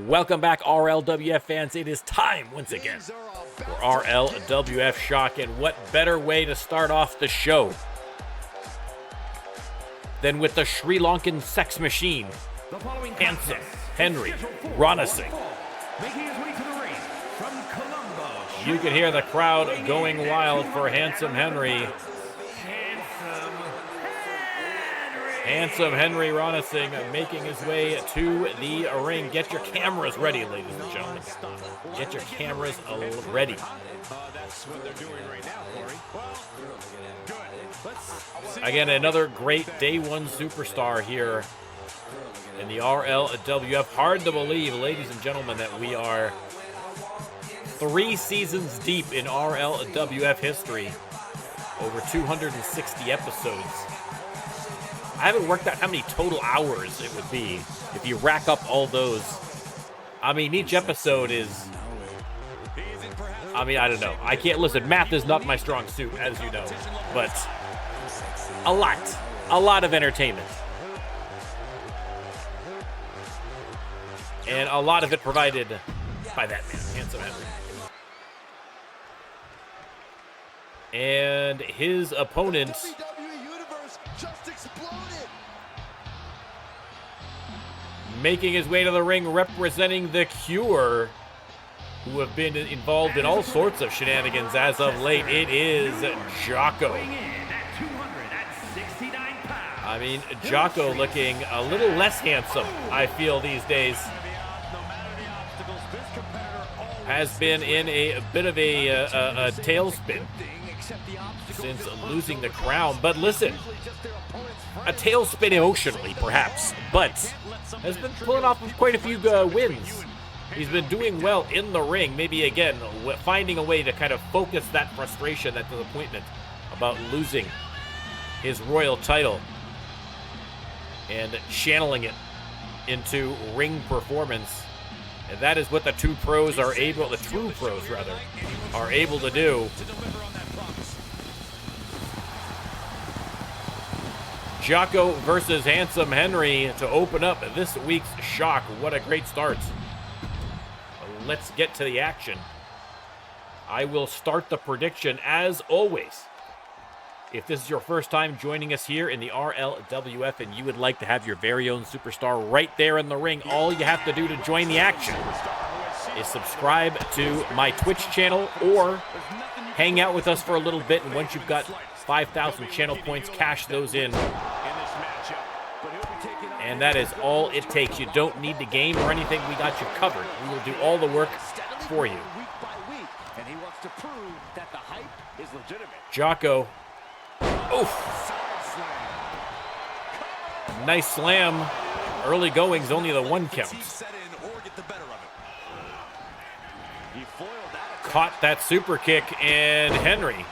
Welcome back, RLWF fans. It is time once again for RLWF Shock, and what better way to start off the show than with the Sri Lankan sex machine, Handsome Henry Ranasinghe. You can hear the crowd going wild for Handsome Henry. Handsome Henry Ranasinghe making his way to the ring. Get your cameras ready, ladies and gentlemen. Get your cameras ready. Again, another great day one superstar here in the RLWF. Hard to believe, ladies and gentlemen, that we are 3 seasons deep in RLWF history. Over 260 episodes. I haven't worked out how many total hours it would be if you rack up all those. I mean, each episode is... I mean, I don't know. I can't... Listen, math is not my strong suit, as you know. But a lot. A lot of entertainment. And a lot of it provided by that man, Handsome Henry. And his opponent... making his way to the ring, representing the Cure, who have been involved in all sorts of shenanigans as of late. It is Jocko. I mean, Jocko looking a little less handsome, I feel, these days. Has been in a bit of a tailspin since losing the crown. But listen, a tailspin emotionally, perhaps, but has been pulling off quite a few wins. He's been doing well in the ring. Maybe, again, finding a way to kind of focus that frustration, that disappointment about losing his royal title and channeling it into ring performance. And that is what the true pros are able to do. Jocko versus Handsome Henry to open up this week's Shock. What a great start. Let's get to the action. I will start the prediction as always. If this is your first time joining us here in the RLWF and you would like to have your very own superstar right there in the ring, all you have to do to join the action is subscribe to my Twitch channel or hang out with us for a little bit, and once you've got 5,000 channel points, cash those in. And that is all it takes. You don't need the game or anything. We got you covered. We will do all the work for you. Jocko. Oof. Nice slam. Early goings, only the 1 count. Caught that super kick, and Henry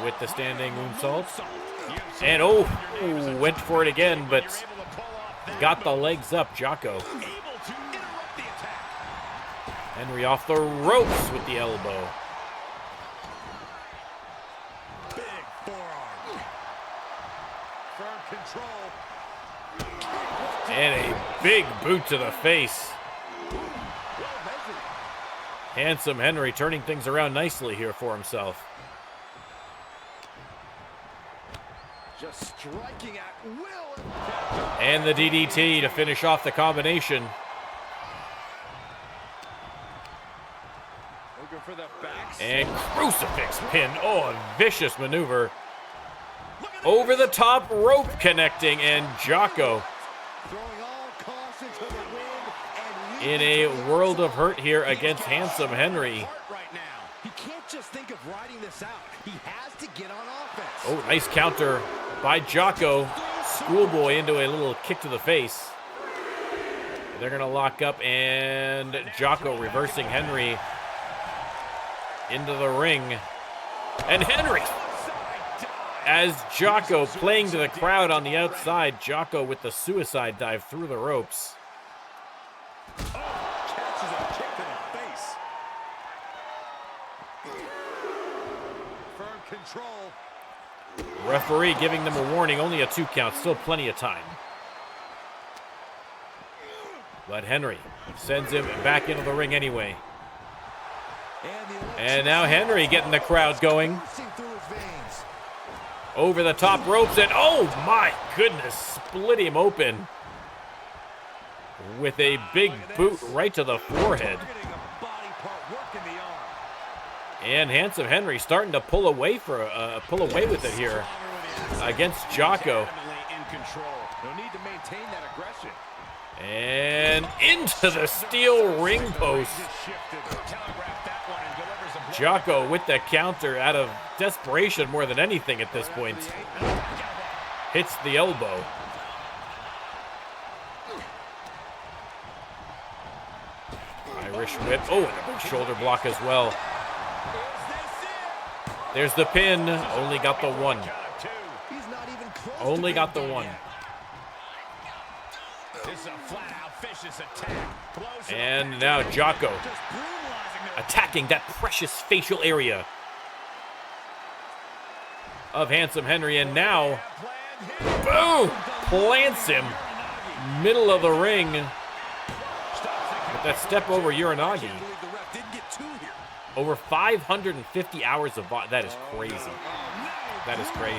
with the standing moonsault. And went for it again, but got the legs up, Jocko. Henry off the ropes with the elbow. Big forearm. Firm control. And a big boot to the face. Handsome Henry turning things around nicely here for himself. Just striking at will. And the DDT to finish off the combination. Looking for the back. And crucifix pin. Oh, a vicious maneuver. Over the top rope connecting, and Jocko in a world of hurt here against Handsome Henry. He can't just think of riding this out. He has to get on offense. Oh, nice counter by Jocko. Schoolboy into a little kick to the face. They're going to lock up, and Jocko reversing Henry into the ring. And Henry, as Jocko playing to the crowd on the outside, Jocko with the suicide dive through the ropes. Catches a kick to the face. Firm control. Referee giving them a warning, only a 2 count, still plenty of time. But Henry sends him back into the ring anyway. And now Henry getting the crowd going. Over the top ropes, and oh my goodness, split him open with a big boot right to the forehead. And Handsome Henry starting to pull away with it here against Jocko. And into the steel ring post. Jocko with the counter out of desperation more than anything at this point. Hits the elbow. Irish whip. Oh, and a big shoulder block as well. There's the pin. Only got the one. Only got the one. And now Jocko attacking that precious facial area of Handsome Henry, and now, boom, plants him middle of the ring with that step over Uranagi. Over 550 hours of that is crazy. That is crazy.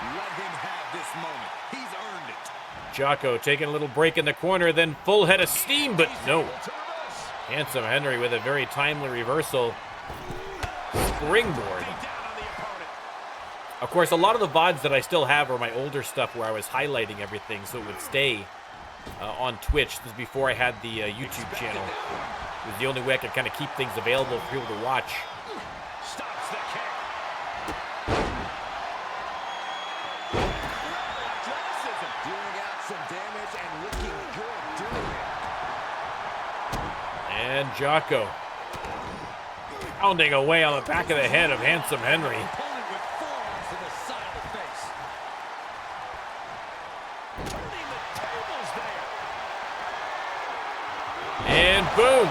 Let him have this moment. He's earned it. Jocko taking a little break in the corner, then full head of steam, but no. Handsome Henry with a very timely reversal. Springboard. Of course, a lot of the VODs that I still have are my older stuff where I was highlighting everything so it would stay on Twitch. This is before I had the YouTube channel. It was the only way I could kind of keep things available for people to watch. And Jocko pounding away on the back of the head of Handsome Henry. And boom!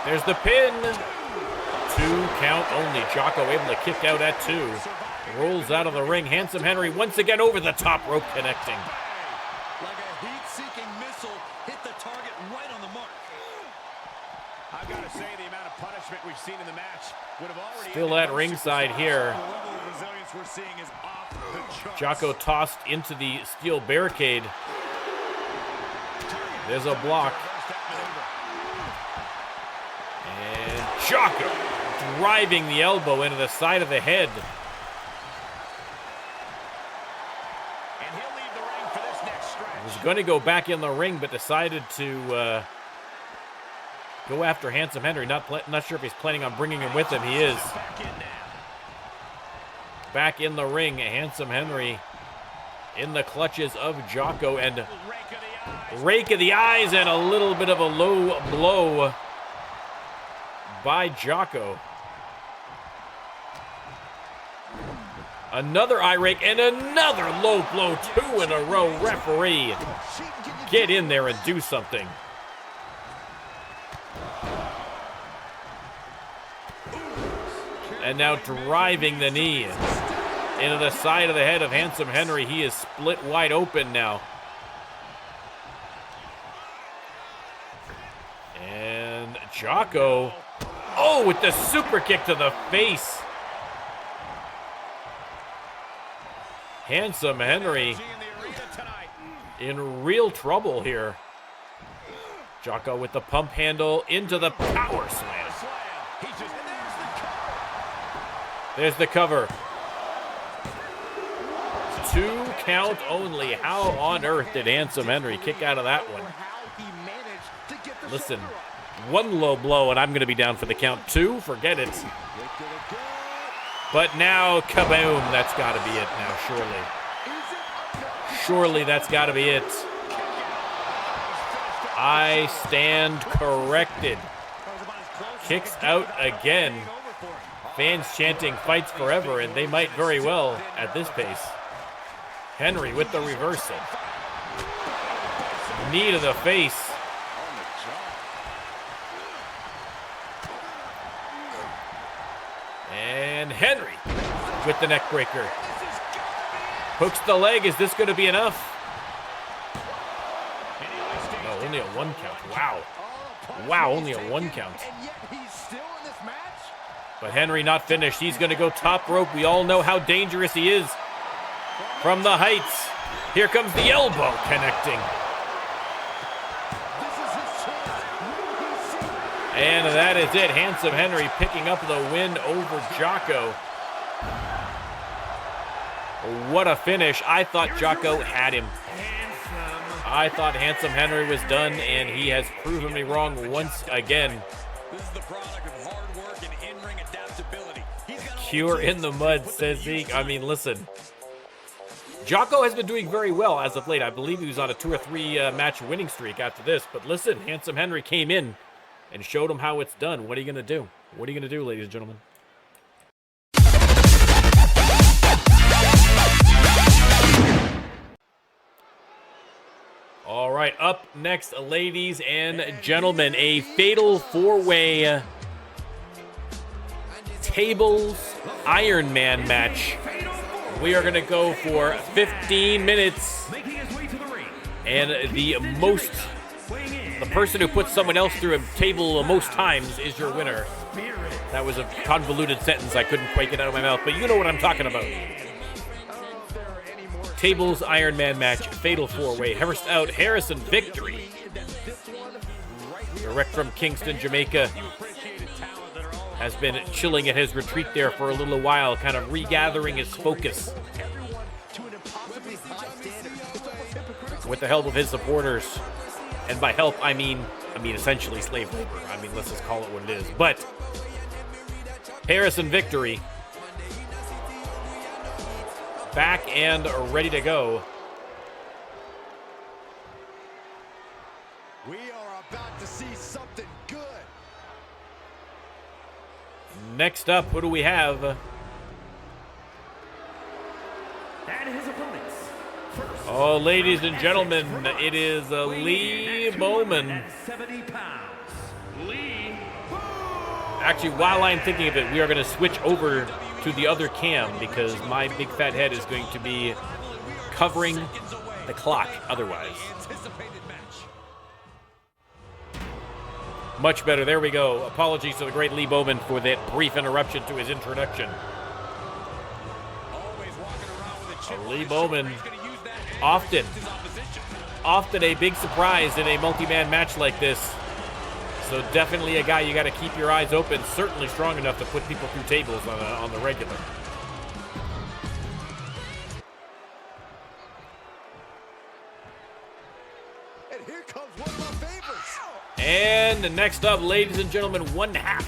There's the pin. 2 count only. Jocko able to kick out at 2. Rolls out of the ring. Handsome Henry once again over the top rope connecting. Like a heat-seeking missile hit the target right on the mark. I've got to say the amount of punishment we've seen in the match would have already still at ringside here. Jocko tossed into the steel barricade. There's a block. And Jocko driving the elbow into the side of the head. And he'll leave the ring for this next stretch. Was going to go back in the ring, but decided to go after Handsome Henry. Not sure if he's planning on bringing him with him. He is. Back in the ring, Handsome Henry in the clutches of Jocko, and rake of the eyes and a little bit of a low blow by Jocko. Another eye rake and another low blow, 2 in a row. Referee, get in there and do something. And now driving the knee into the side of the head of Handsome Henry. He is split wide open now. And Jocko, oh, with the super kick to the face. Handsome Henry in real trouble here. Jocko with the pump handle into the power slam. There's the cover. 2 count only. How on earth did Handsome Henry kick out of that one? Listen, 1 low blow and I'm going to be down for the count. 2, forget it. But now, kaboom, that's got to be it now, surely. Surely that's got to be it. I stand corrected. Kicks out again. Fans chanting fights forever, and they might very well at this pace. Henry with the reversal. Knee to the face. And Henry with the neck breaker. Hooks the leg. Is this going to be enough? No, only a 1 count. Wow. Wow, only a 1 count. But Henry not finished. He's going to go top rope. We all know how dangerous he is. From the heights. Here comes the elbow connecting. And that is it. Handsome Henry picking up the win over Jocko. What a finish. I thought Jocko had him. I thought Handsome Henry was done, and he has proven me wrong once again. This is the product of hard work and in-ring adaptability. Cure in the mud, says Zeke. I mean, listen. Jocko has been doing very well as of late. I believe he was on a 2 or 3 match winning streak after this. But listen, Handsome Henry came in and showed him how it's done. What are you going to do? What are you going to do, ladies and gentlemen? All right, up next, ladies and gentlemen, a fatal 4-way tables Iron Man match. We are going to go for 15 minutes, and the person who puts someone else through a table the most times is your winner. That was a convoluted sentence. I couldn't quake it out of my mouth, but you know what I'm talking about. Tables Iron Man match, fatal 4-way. Harrison Victory. Direct from Kingston, Jamaica. Has been chilling at his retreat there for a little while, kind of regathering his focus. With the help of his supporters. And by help, I mean essentially slave labor. I mean, let's just call it what it is. But Harrison Victory, back and ready to go. We are about to see something good. Next up, who do we have? And his opponents. First, oh, ladies and gentlemen, it is Lee Bowman. 70 pounds. Lee. Actually, while I'm thinking of it, we are going to switch over to the other cam because my big fat head is going to be covering the clock otherwise. Much better. There we go. Apologies to the great Lee Bowman for that brief interruption to his introduction. Lee Bowman, often a big surprise in a multi-man match like this. So definitely a guy you got to keep your eyes open. Certainly strong enough to put people through tables on the regular. And here comes one of my favorites. And next up, ladies and gentlemen, one half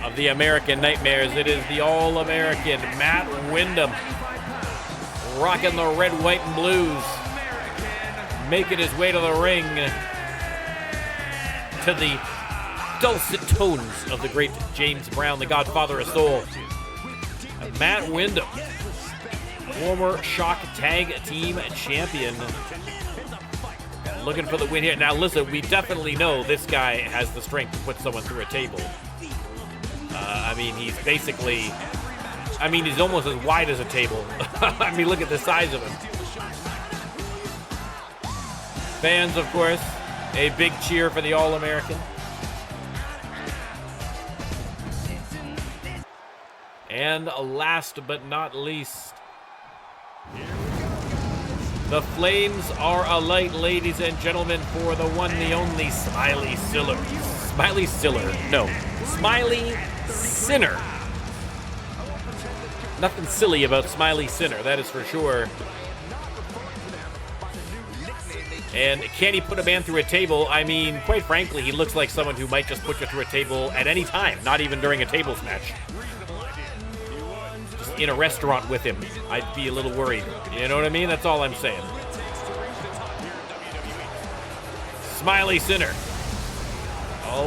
of the American Nightmares. It is the All-American Matt Windham, rocking the red, white, and blues, making his way to the ring to the dulcet tones of the great James Brown, the Godfather of Soul. Matt Windham, former Shock Tag Team Champion, looking for the win here. Now listen, we definitely know this guy has the strength to put someone through a table. I mean, he's basically, he's almost as wide as a table. I mean, look at the size of him. Fans, of course, a big cheer for the All-American. And last but not least, the flames are alight, ladies and gentlemen, for the one, the only Smiley Siller. Smiley Siller. No, Smiley Sinner. Nothing silly about Smiley Sinner, that is for sure. And can he put a man through a table? I mean, quite frankly, he looks like someone who might just put you through a table at any time, not even during a tables match. Just in a restaurant with him, I'd be a little worried. You know what I mean? That's all I'm saying. Smiley Sinner,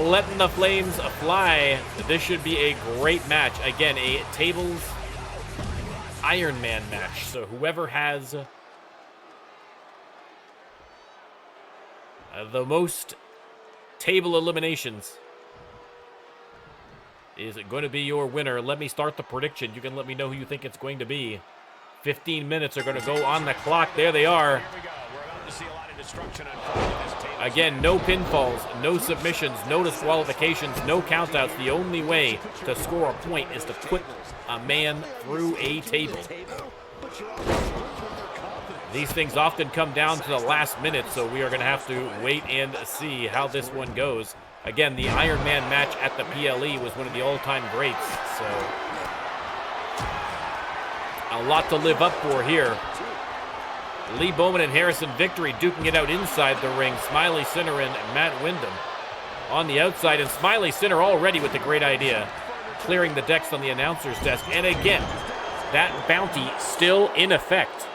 letting the flames fly. This should be a great match. Again, a tables Iron Man match. So whoever has the most table eliminations is going to be your winner. Let me start the prediction. You can let me know who you think it's going to be. 15 minutes are going to go on the clock. There they are. Here we go. We're about to see a lot of destruction unfold in this table. Again, no pinfalls, no submissions, no disqualifications, no countouts. The only way to score a point is to put a man through a table. These things often come down to the last minute, so we are going to have to wait and see how this one goes. Again, the Iron Man match at the PLE was one of the all-time greats, so a lot to live up for here. Lee Bowman and Harrison Victory duking it out inside the ring. Smiley Sinner and Matt Windham on the outside, and Smiley Sinner already with a great idea, clearing the decks on the announcer's desk. And again, that bounty still in effect.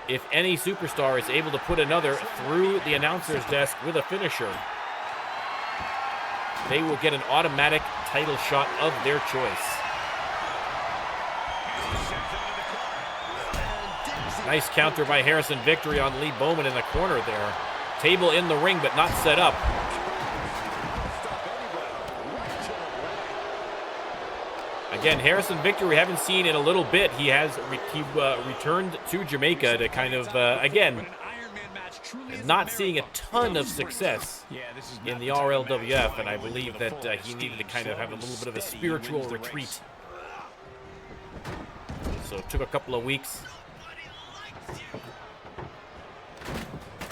If any superstar is able to put another through the announcer's desk with a finisher, they will get an automatic title shot of their choice. Nice counter by Harrison Victory on Lee Bowman in the corner there. Table in the ring, but not set up. Again, Harrison Victory we haven't seen in a little bit. He has returned to Jamaica to kind of, again, not seeing a ton of success in the RLWF, and I believe that he needed to kind of have a little bit of a spiritual retreat. So it took a couple of weeks.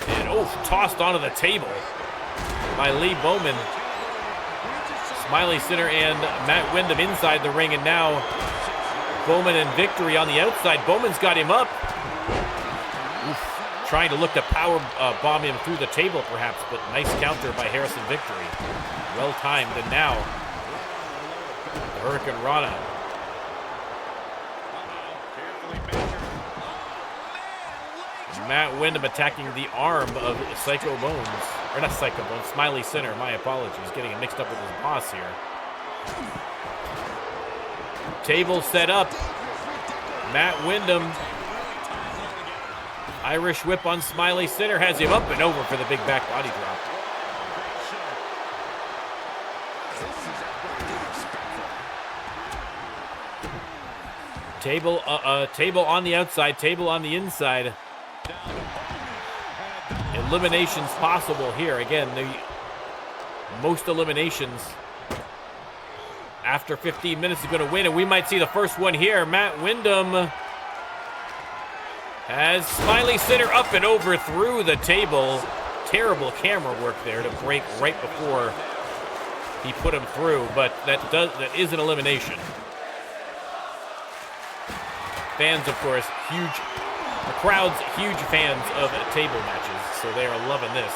And tossed onto the table by Lee Bowman. Smiley Sinner and Matt Windham inside the ring, and now Bowman and Victory on the outside. Bowman's got him up. Trying to look to power bomb him through the table perhaps, but nice counter by Harrison Victory. Well timed, and now the Hurricane Rana. Matt Windham attacking the arm of Psycho Bones. Or not Psycho Bones, Smiley Sinner, my apologies. Getting it mixed up with his boss here. Table set up. Matt Windham. Irish whip on Smiley Sinner. Has him up and over for the big back body drop. Table on the outside, table on the inside. Eliminations possible here. Again, the most eliminations after 15 minutes is going to win, and we might see the first one here. Matt Windham has Smiley Sinner up and over through the table. Terrible camera work there to break right before he put him through, but that is an elimination. Fans, of course, the crowd's huge fans of table matches, so they are loving this.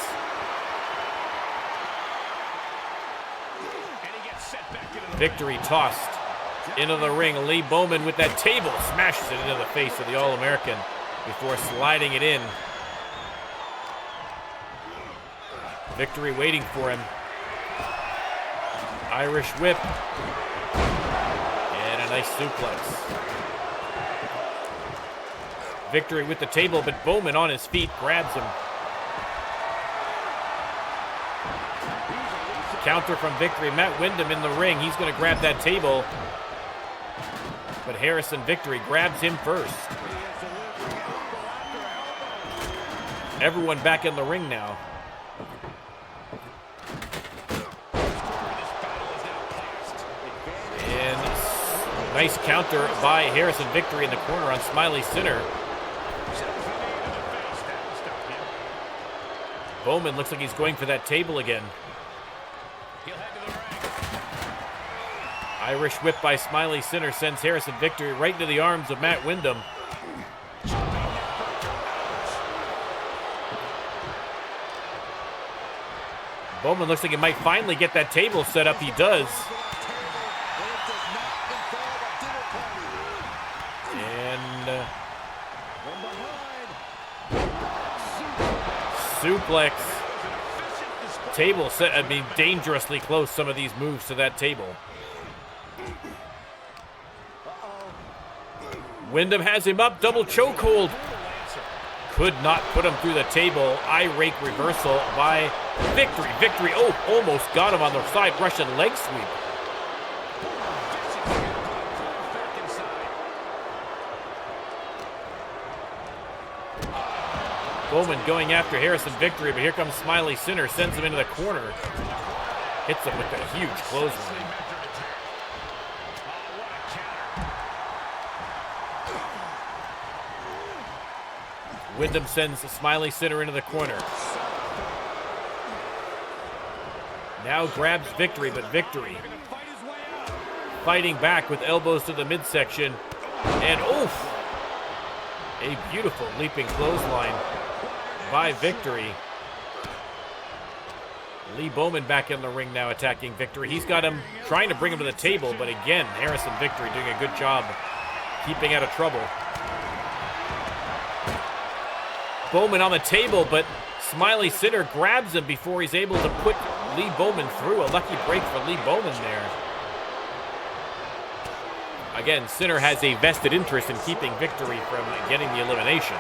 Victory tossed into the ring. Lee Bowman with that table smashes it into the face of the All-American before sliding it in. Victory waiting for him. Irish whip. And a nice suplex. Victory with the table, but Bowman on his feet grabs him. Counter from Victory. Matt Windham in the ring. He's going to grab that table, but Harrison Victory grabs him first. Everyone back in the ring now. And nice counter by Harrison Victory in the corner on Smiley Sinner. Bowman looks like he's going for that table again. Irish whip by Smiley Sinner sends Harrison Victory right into the arms of Matt Windham. Bowman looks like he might finally get that table set up. He does. And suplex. Table set. I mean, dangerously close, some of these moves to that table. Windham has him up. Double chokehold. Could not put him through the table. Eye rake reversal by Victory. Victory, almost got him on the side. Russian leg sweep. Bowman going after Harrison Victory, but here comes Smiley Sinner, sends him into the corner. Hits him with a huge clothesline. Wyndham sends Smiley Sinner into the corner. Now grabs Victory, but Victory fighting back with elbows to the midsection. And oof! A beautiful leaping clothesline by Victory. Lee Bowman back in the ring now attacking Victory. He's got him trying to bring him to the table, but again, Harrison Victory doing a good job keeping out of trouble. Bowman on the table, but Smiley Sinner grabs him before he's able to put Lee Bowman through. A lucky break for Lee Bowman there. Again, Sinner has a vested interest in keeping Victory from getting the elimination.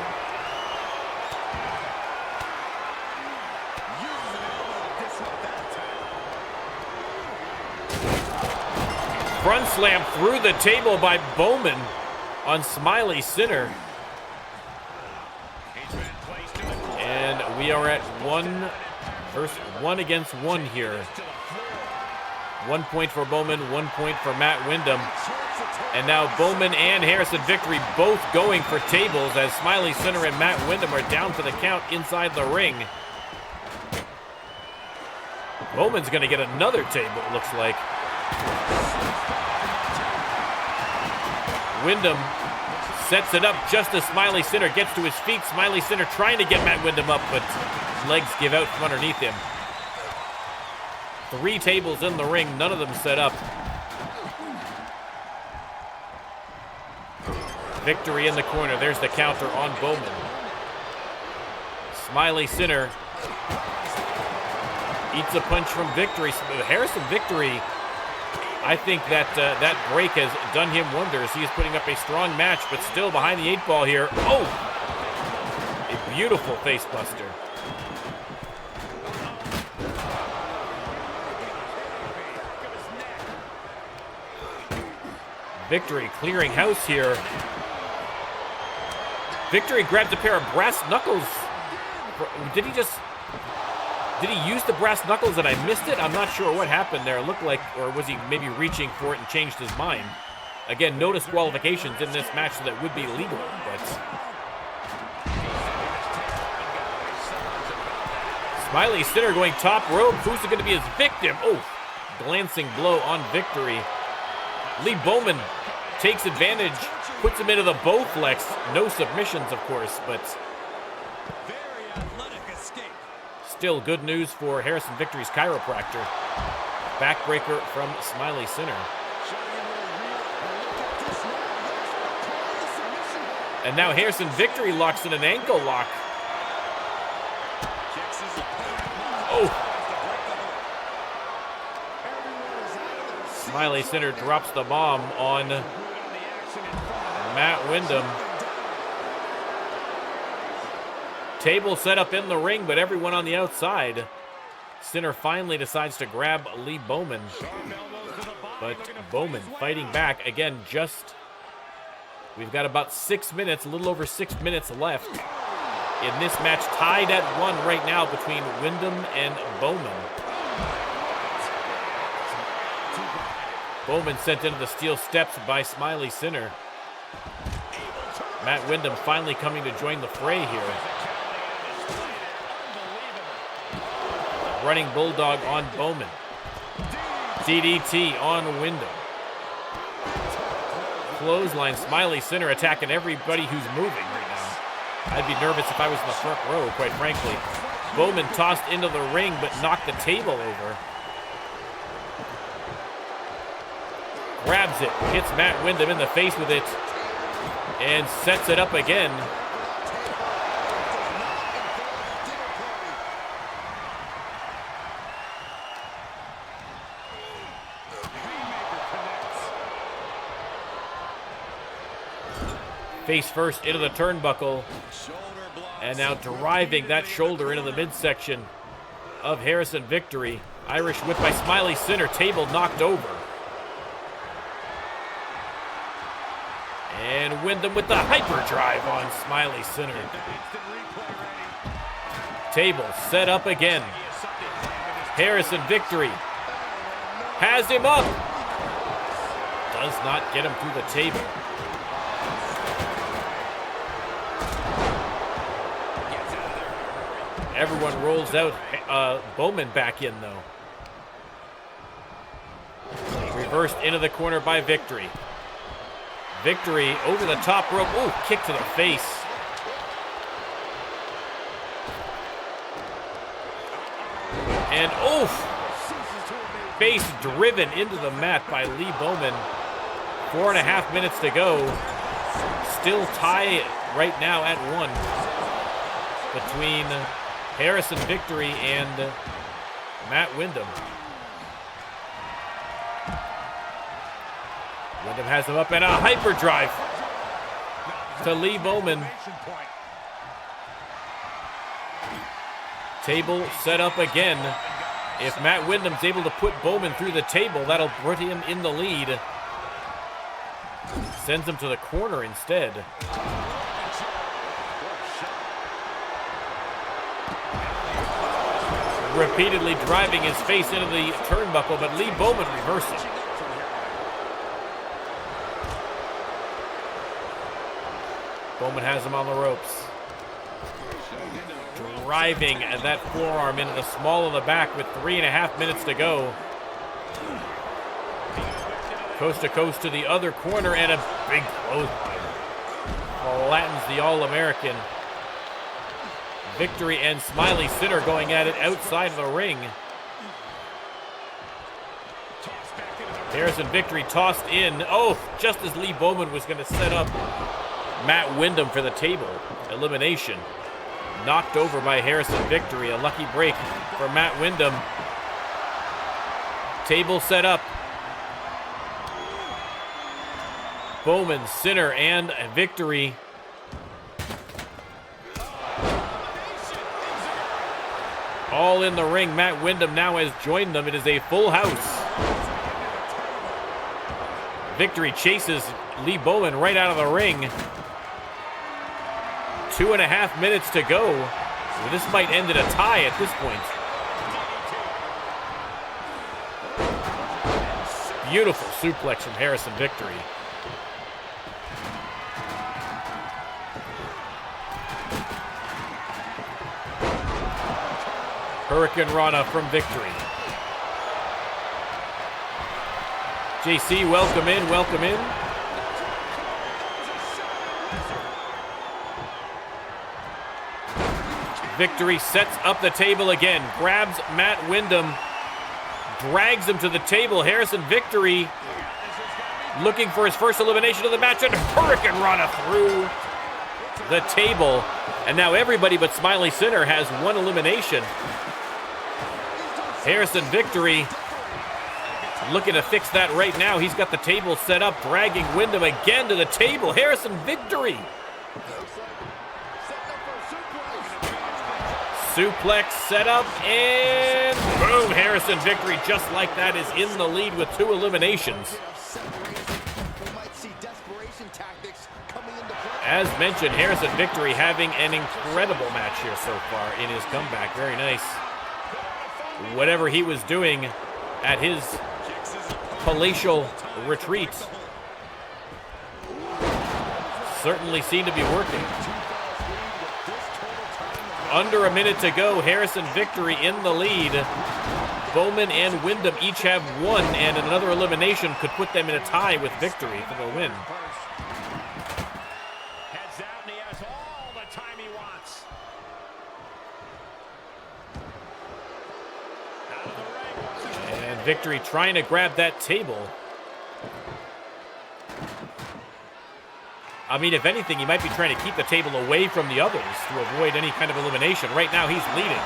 Front slam through the table by Bowman on Smiley Sinner. And we are at 1 against 1 here. 1 point for Bowman, 1 point for Matt Wyndham. And now Bowman and Harrison Victory both going for tables as Smiley Sinner and Matt Wyndham are down for the count inside the ring. Bowman's going to get another table, it looks like. Wyndham sets it up just as Smiley Sinner gets to his feet. Smiley Sinner trying to get Matt Wyndham up, but legs give out from underneath him. 3 tables in the ring, none of them set up. Victory in the corner. There's the counter on Bowman. Smiley Sinner eats a punch from Victory. Harrison Victory, I think that that break has done him wonders. He is putting up a strong match, but still behind the 8 ball here. Oh! A beautiful face buster. Victory clearing house here. Victory grabbed a pair of brass knuckles. Did he use the brass knuckles and I missed it? I'm not sure what happened there. It looked like, or was he maybe reaching for it and changed his mind? Again, no disqualifications in this match, so that would be legal, but Smiley Sinner going top rope. Who's going to be his victim? Oh, glancing blow on Victory. Lee Bowman takes advantage, puts him into the Bowflex. No submissions, of course, but still good news for Harrison Victory's chiropractor. Backbreaker from Smiley Sinner. And now Harrison Victory locks in an ankle lock. Oh! Smiley Sinner drops the bomb on Matt Wyndham. Table set up in the ring, but everyone on the outside. Sinner finally decides to grab Lee Bowman. But Bowman fighting back. Again, we've got about 6 minutes, a little over 6 minutes left in this match. Tied at 1 right now between Wyndham and Bowman. Bowman sent into the steel steps by Smiley Sinner. Matt Wyndham finally coming to join the fray here. Running Bulldog on Bowman. DDT on Wyndham. Clothesline. Smiley Sinner attacking everybody who's moving right now. I'd be nervous if I was in the front row, quite frankly. Bowman tossed into the ring, but knocked the table over. Grabs it, hits Matt Wyndham in the face with it, and sets it up again. Face first into the turnbuckle, and now driving that shoulder into the midsection of Harrison Victory. Irish whip by Smiley Sinner, table knocked over. And Wyndham with the hyperdrive on Smiley Sinner. Table set up again. Harrison Victory has him up. Does not get him through the table. Everyone rolls out. Bowman back in, though. Reversed into the corner by Victory. Victory over the top rope. Oh, kick to the face. And oof! Face driven into the mat by Lee Bowman. 4.5 minutes to go. Still tie right now at 1 between Harrison Victory and Matt Wyndham. Wyndham has him up and a hyperdrive to Lee Bowman. Table set up again. If Matt Wyndham's able to put Bowman through the table, that'll put him in the lead. Sends him to the corner instead. Repeatedly driving his face into the turnbuckle, but Lee Bowman reverses. Bowman has him on the ropes. Driving that forearm into the small of the back with 3.5 minutes to go. Coast to coast to the other corner and a big clothesline. Flattens the All-American. Victory and Smiley Sinner going at it outside of the ring. Harrison Victory tossed in. Oh, just as Lee Bowman was going to set up Matt Wyndham for the table elimination. Knocked over by Harrison Victory. A lucky break for Matt Wyndham. Table set up. Bowman, Sinner, and Victory. All in the ring. Matt Wyndham now has joined them. It is a full house. Victory chases Lee Bowman right out of the ring. 2.5 minutes to go. So this might end in a tie at this point. Beautiful suplex from Harrison Victory. Hurricane Rana from Victory. JC, welcome in, welcome in. Victory sets up the table again, grabs Matt Wyndham, drags him to the table. Harrison Victory looking for his first elimination of the match, and Hurricane Rana through the table. And now everybody but Smiley Sinner has one elimination. Harrison Victory looking to fix that right now. He's got the table set up, dragging Wyndham again to the table. Harrison Victory. Suplex set up, and boom, Harrison Victory, just like that, is in the lead with 2 eliminations. As mentioned, Harrison Victory having an incredible match here so far in his comeback. Very nice. Whatever he was doing at his palatial retreat certainly seemed to be working. Under a minute to go, Harrison Victory in the lead. Bowman and Wyndham each have 1, and another elimination could put them in a tie with Victory for the win. Heads out, and he has all the time he wants. Out of the ring. And Victory trying to grab that table. I mean, if anything, he might be trying to keep the table away from the others to avoid any kind of elimination. Right now, he's leading.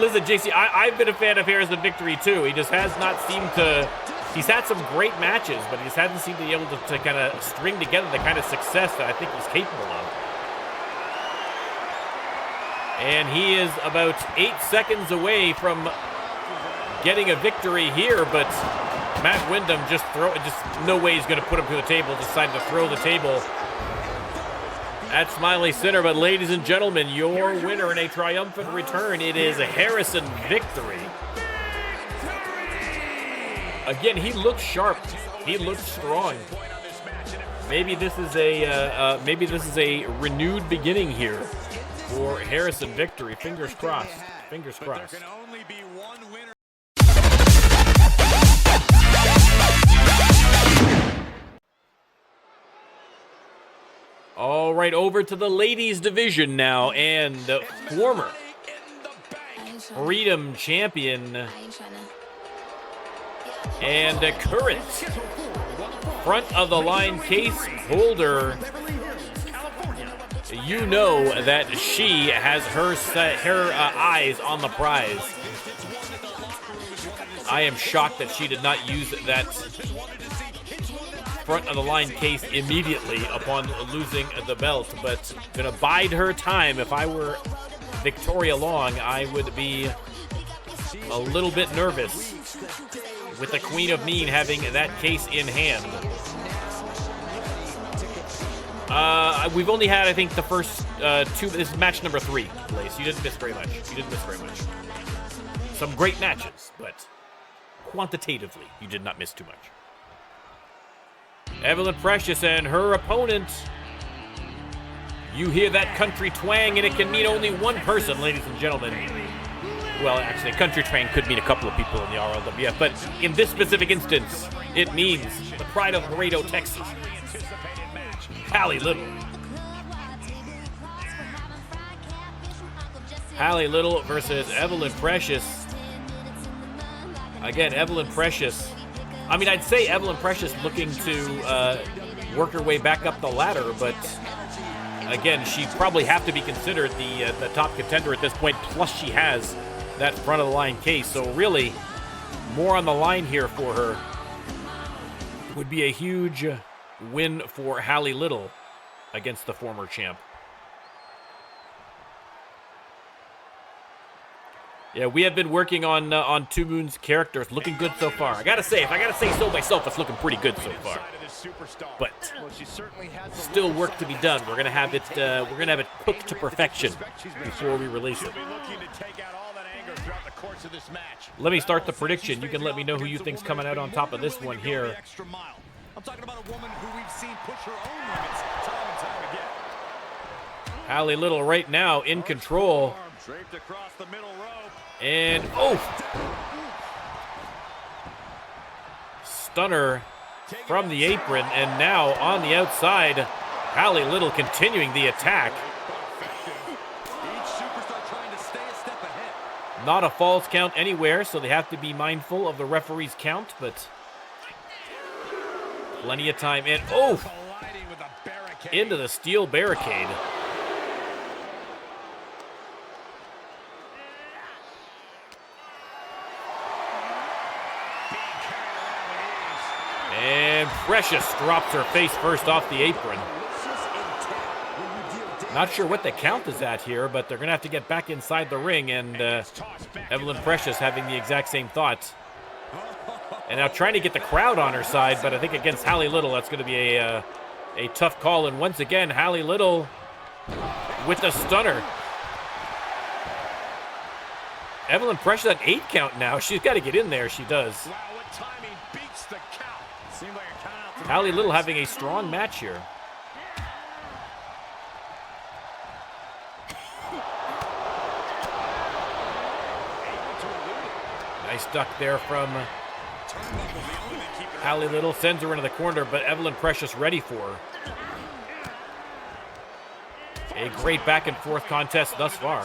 Listen, JC, I've been a fan of Harrison Victory, too. He just has not seemed to... He's had some great matches, but he just hasn't seemed to be able to kind of string together the kind of success that I think he's capable of. And he is about 8 seconds away from getting a victory here, but Matt Wyndham just no way he's going to put him to the table. Decided to throw the table at Smiley Center. But ladies and gentlemen, your winner in a triumphant return, it is Harrison Victory. Again, he looks sharp. He looks strong. Maybe this is a renewed beginning here for Harrison Victory. Fingers crossed. Fingers crossed. All right, over to the ladies division now, and former Freedom Champion and current front of the line case holder. You know that she has her eyes on the prize. I am shocked that she did not use that front of the line case immediately upon losing the belt, but gonna bide her time. If I were Victoria Long, I would be a little bit nervous with the Queen of Mean having that case in hand. We've only had, I think, the first two. This is match number 3, Blaze. You didn't miss very much. Some great matches, but quantitatively, you did not miss too much. Evelyn Precious and her opponent. You hear that country twang, and it can mean only one person, ladies and gentlemen. Well, actually, country twang could mean a couple of people in the RLWF, but in this specific instance, it means the pride of Laredo, Texas, Hallie Little. Hallie Little versus Evelyn Precious. Again, Evelyn Precious. I mean, I'd say Evelyn Precious looking to work her way back up the ladder, but again, she'd probably have to be considered the top contender at this point, plus she has that front of the line case. So really, more on the line here for her. Would be a huge win for Hallie Little against the former champ. Yeah, we have been working on Two Moon's characters. Looking good so far. I gotta say, if I gotta say so myself, it's looking pretty good so far. But still work to be done. We're gonna have it cooked to perfection before we release it. Let me start the prediction. You can let me know who you think's coming out on top of this one here. I'm talking about a woman who we've seen push her own limits time and time again. Hallie Little right now in control. Draped across the middle rope. And stunner from the apron, and now on the outside, Hallie Little continuing the attack. Each superstar trying to stay a step ahead. Not a false count anywhere, so they have to be mindful of the referee's count, but plenty of time. And Colliding with a barricade. into the steel barricade. And Precious drops her face first off the apron. Not sure what the count is at here, but they're going to have to get back inside the ring, and Evelyn Precious having the exact same thought. And now trying to get the crowd on her side, but I think against Hallie Little, that's going to be a tough call. And once again, Hallie Little with the stunner. Evelyn Precious at 8 count now. She's got to get in there. She does. Wow, what timing beats the count. Seemed like a count out to Hallie Little having a strong match here. Nice duck there from Hallie Little. Sends her into the corner, but Evelyn Precious ready for her. A great back and forth contest thus far.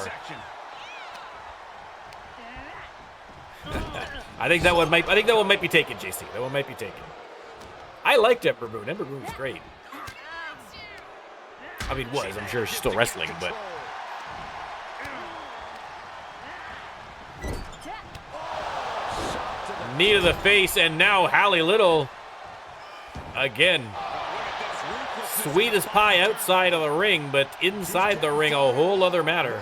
I think that one might be taken, JC. That one might be taken. I liked Ember Moon. Ember Moon was great. I mean, I'm sure she's still wrestling, but knee to the face, and now Hallie Little again. Sweet as pie outside of the ring, but inside the ring, a whole other matter.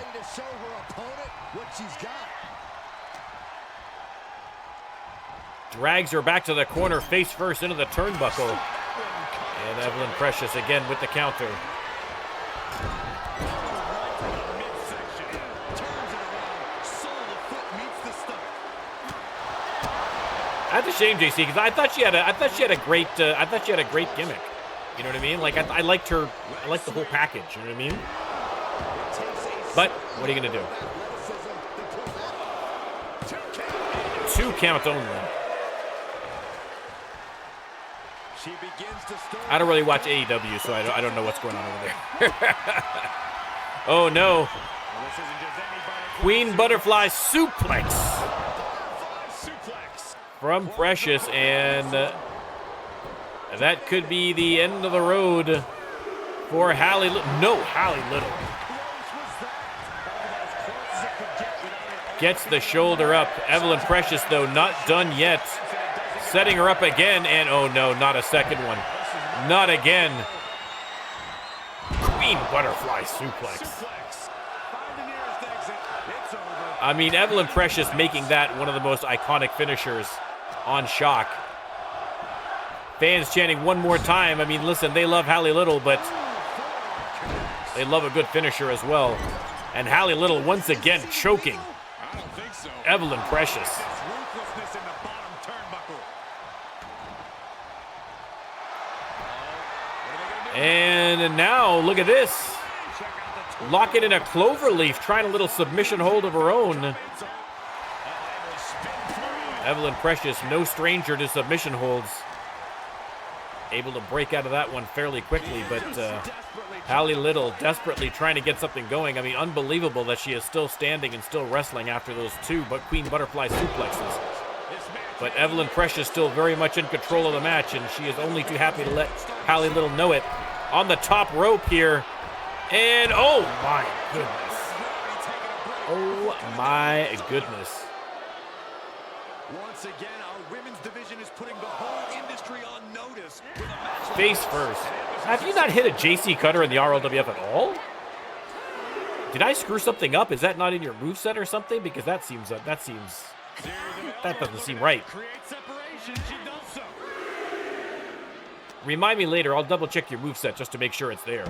Drags her back to the corner, face first into the turnbuckle. And Evelyn Precious again with the counter. That's a shame, JC, because I thought she had a great gimmick. You know what I mean? Like I liked her. I liked the whole package. You know what I mean? But what are you gonna do? 2 count only. I don't really watch AEW, so I don't know what's going on over there. Oh no! Queen Butterfly suplex from Precious, and that could be the end of the road for Hallie. No, Hallie Little gets the shoulder up. Evelyn Precious, though, not done yet. Setting her up again, and oh no, not a second one. Not again. Queen Butterfly suplex. I mean, Evelyn Precious making that one of the most iconic finishers on Shock. Fans chanting one more time. I mean, listen, they love Hallie Little, but they love a good finisher as well. And Hallie Little once again choking Evelyn Precious. And now, look at this. Locking in a cloverleaf, trying a little submission hold of her own. Evelyn Precious, no stranger to submission holds. Able to break out of that one fairly quickly, but Hallie Little desperately trying to get something going. I mean, unbelievable that she is still standing and still wrestling after those 2 Queen Butterfly suplexes. But Evelyn Precious still very much in control of the match, and she is only too happy to let Hallie Little know it. On the top rope here, and oh my goodness. Oh my goodness. Once again, our women's division is putting the whole industry on notice. Face first. Have you not hit a JC Cutter in the RLWF at all? Did I screw something up? Is that not in your moveset or something? Because that doesn't seem right. Remind me later. I'll double check your moveset just to make sure it's there.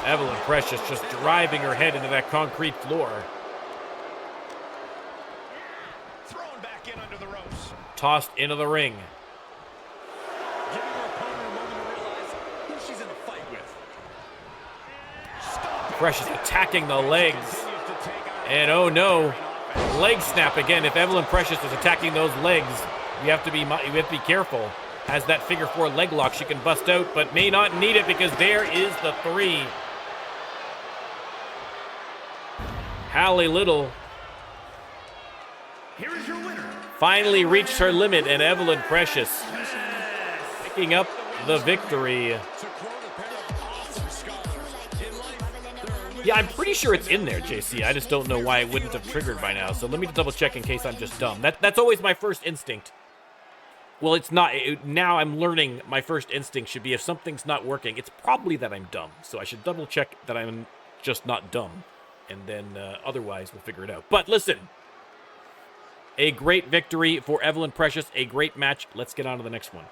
Evelyn Precious just driving her head into that concrete floor. Thrown back in under the ropes. Tossed into the ring. Giving her opponent a moment to realize who she's in a fight with. Precious attacking the legs. And oh no, leg snap again. If Evelyn Precious is attacking those legs, you have to be careful. Has that figure 4 leg lock she can bust out, but may not need it because there is the 3. Hallie Little Here is your winner. finally reached her limit, and Evelyn Precious picking up the victory. Yeah, I'm pretty sure it's in there, JC. I just don't know why it wouldn't have triggered by now. So let me double check in case I'm just dumb. That's always my first instinct. Well, it's not. Now I'm learning my first instinct should be if something's not working, it's probably that I'm dumb. So I should double check that I'm just not dumb. And then otherwise we'll figure it out. But listen, a great victory for Evelyn Precious, a great match. Let's get on to the next one.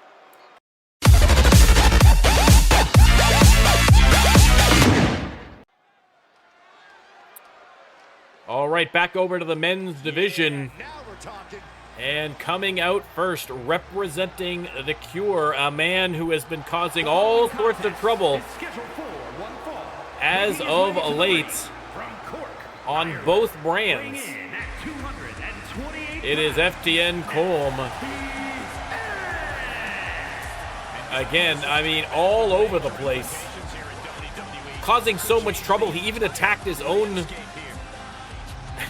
All right, back over to the men's division. Now we're talking. And coming out first, representing The Cure, a man who has been causing all sorts of trouble as of late on both brands. It is FTN Colm. Again, I mean, all over the place. Causing so much trouble, he even attacked his own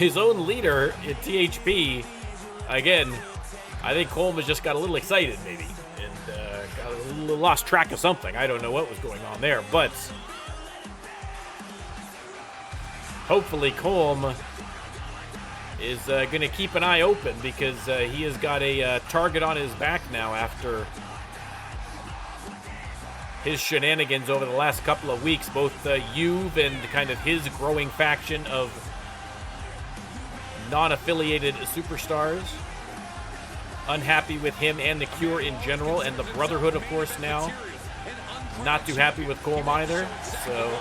leader at THP. Again, I think Colm has just got a little excited, maybe, and got a little lost track of something. I don't know what was going on there, but hopefully Colm is going to keep an eye open because he has got a target on his back now after his shenanigans over the last couple of weeks, both Juve and kind of his growing faction of non-affiliated superstars. Unhappy with him and the Cure in general, and the Brotherhood, of course, now. Not too happy with Cole either. So,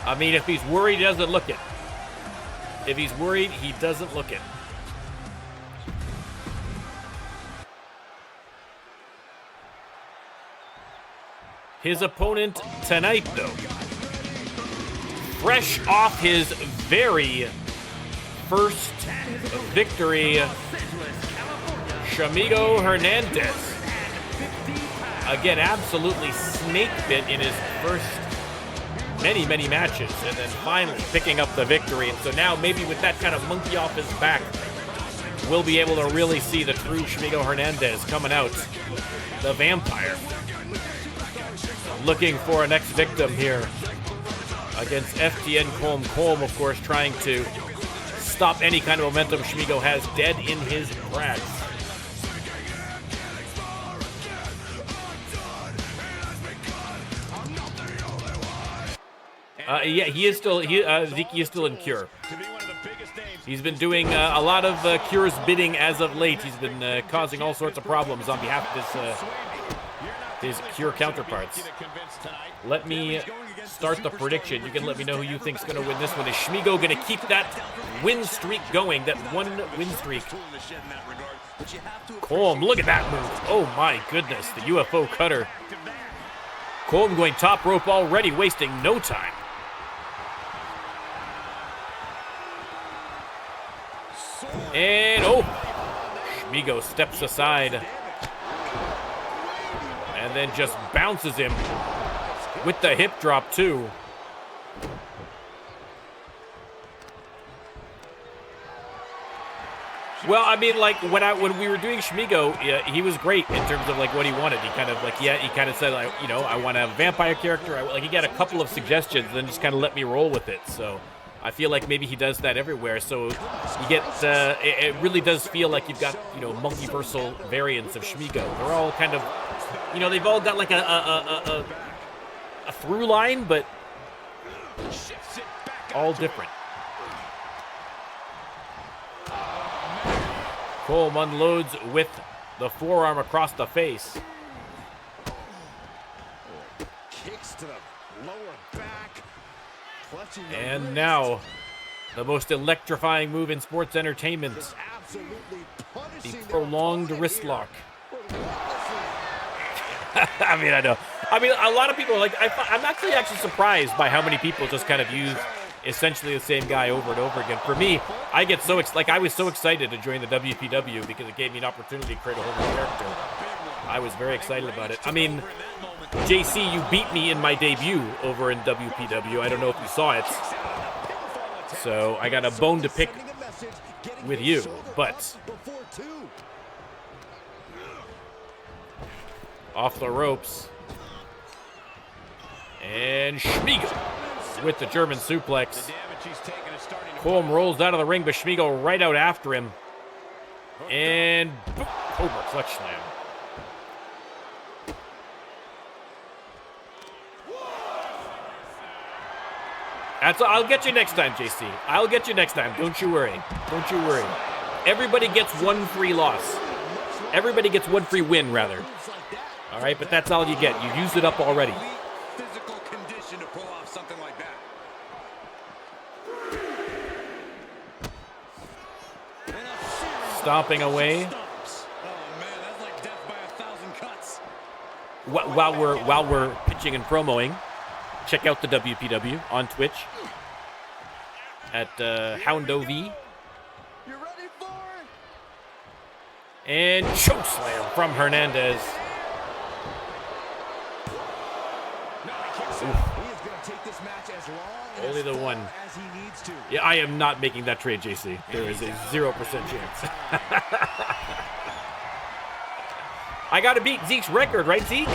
I mean, if he's worried, he doesn't look it. If he's worried, he doesn't look it. His opponent tonight, though, fresh off his very first victory, Shamigo Hernandez. Again, absolutely snake bit in his first many matches, and then finally picking up the victory. And so now maybe with that kind of monkey off his back, we'll be able to really see the true Shamigo Hernandez coming out, the vampire. Looking for a next victim here against FTN Colm. Colm, of course, trying to stop any kind of momentum Shamigo has dead in his tracks. Yeah, he is still. Zeke is still in Cure. He's been doing a lot of Cure's bidding as of late. He's been causing all sorts of problems on behalf of his Cure counterparts. Let me start the prediction. You can let me know who you think's going to win this one. Is Shamigo going to keep that win streak going? That one win streak. Colm, look at that move. Oh my goodness, the UFO cutter. Colm going top rope already, wasting no time. And Shamigo steps aside and then just bounces him with the hip drop too. Well, I mean, like when we were doing Shamigo, he was great in terms of like what he wanted. He kind of like he kind of said, like, you know, I want to have a vampire character. Like he got a couple of suggestions, and then just kind of let me roll with it. So I feel like maybe he does that everywhere. So you get it really does feel like you've got, you know, multiversal variants of Shamigo. They're all kind of, you know, they've all got like a through line, but all different. Colm unloads with the forearm across the face. Kicks to the lower back. And now, the most electrifying move in sports entertainment. The prolonged wrist lock. I mean, I know. I mean, a lot of people are like, I'm actually surprised by how many people just kind of use essentially the same guy over and over again. For me, I get so I was so excited to join the WPW because it gave me an opportunity to create a whole new character. I was very excited about it. I mean, JC, you beat me in my debut over in WPW. I don't know if you saw it. So I got a bone to pick with you, but off the ropes. And Shamigo with the German suplex. Colm rolls out of the ring, but Shamigo right out after him. And boom, Cobra clutch slam. I'll get you next time, JC. I'll get you next time. Don't you worry. Don't you worry. Everybody gets one free loss. Everybody gets one free win, rather. All right, but that's all you get. You used it up already. Physical condition to pull off something like that. Stomping away. Oh man, that's like death by 1,000 cuts. While we're pitching and promoing, check out the WPW on Twitch at HoundoV. You ready for it? And chokeslam from Hernandez. He is going to take this match as long Only the one. as he needs to. Yeah, I am not making that trade, JC. There is a 0% chance. I got to beat Zeke's record, right, Zeke? Now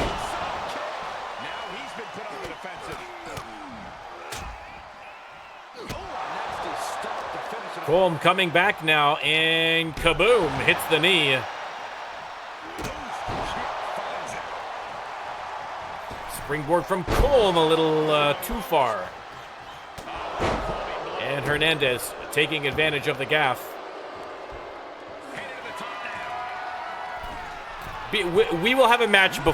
he's been put on the defensive. Colm coming back now, and kaboom, hits the knee. Springboard from Colm, a little too far. And Hernandez taking advantage of the gaff. We will have a match if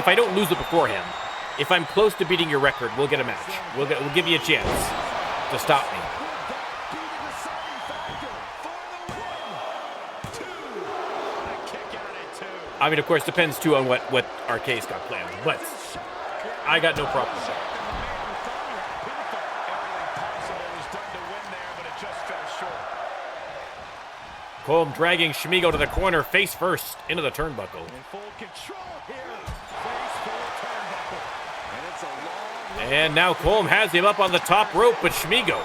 I don't lose it beforehand. If I'm close to beating your record, we'll get a match. We'll give you a chance to stop me. I mean, of course, depends too on what Arcade's got planned, but I got no problem with that. Colm dragging Schmigo to the corner, face first, into the turnbuckle. And now Colm has him up on the top rope, but Schmigo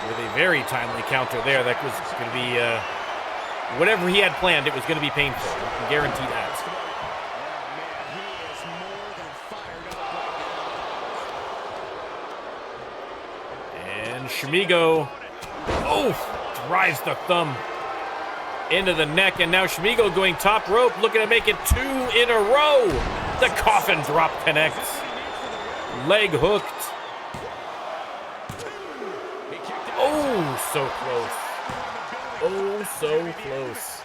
with a very timely counter there. That was going to be, whatever he had planned, it was going to be painful. I can guarantee that. And Schmigo, drives the thumb into the neck, and now Schmigo going top rope, looking to make it 2 in a row. The coffin drop connects. Leg hooked. Oh, so close. Oh, so close.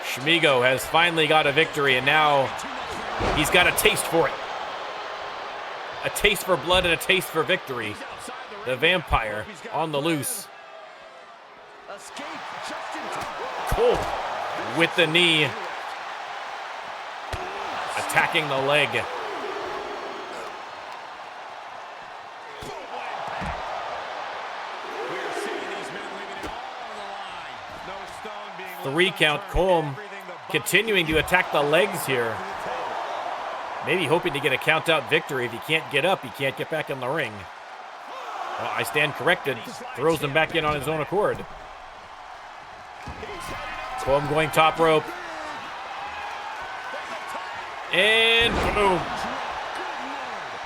Schmigo has finally got a victory, and now he's got a taste for it. A taste for blood and a taste for victory. The Vampire on the loose. Colm with the knee. Attacking the leg. Three count. Colm continuing to attack the legs here. Maybe hoping to get a count out victory. If he can't get up, he can't get back in the ring. Well, I stand corrected. Throws him back in on his own accord. Colm going top rope. And boom.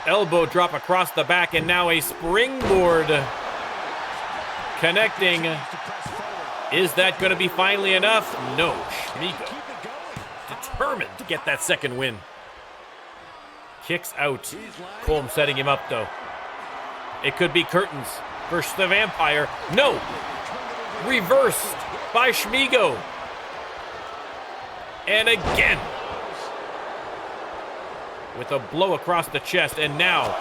Elbow drop across the back, and now a springboard connecting. Is that going to be finally enough? No. Schmigo determined to get that second win. Kicks out. Colm setting him up, though. It could be curtains versus the Vampire. No! Reversed by Schmigo. And again. With a blow across the chest, and now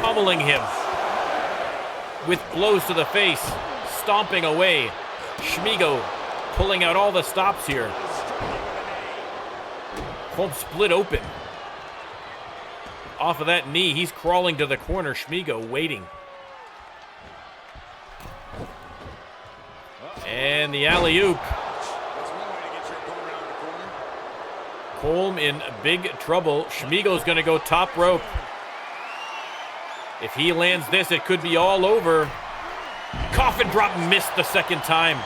pummeling him with blows to the face, stomping away. Schmigo pulling out all the stops here. Colm split open. Off of that knee, he's crawling to the corner. Schmigo waiting. And the alley-oop. Colm in big trouble. Schmigo's going to go top rope. If he lands this, it could be all over. Coffin drop missed the second time.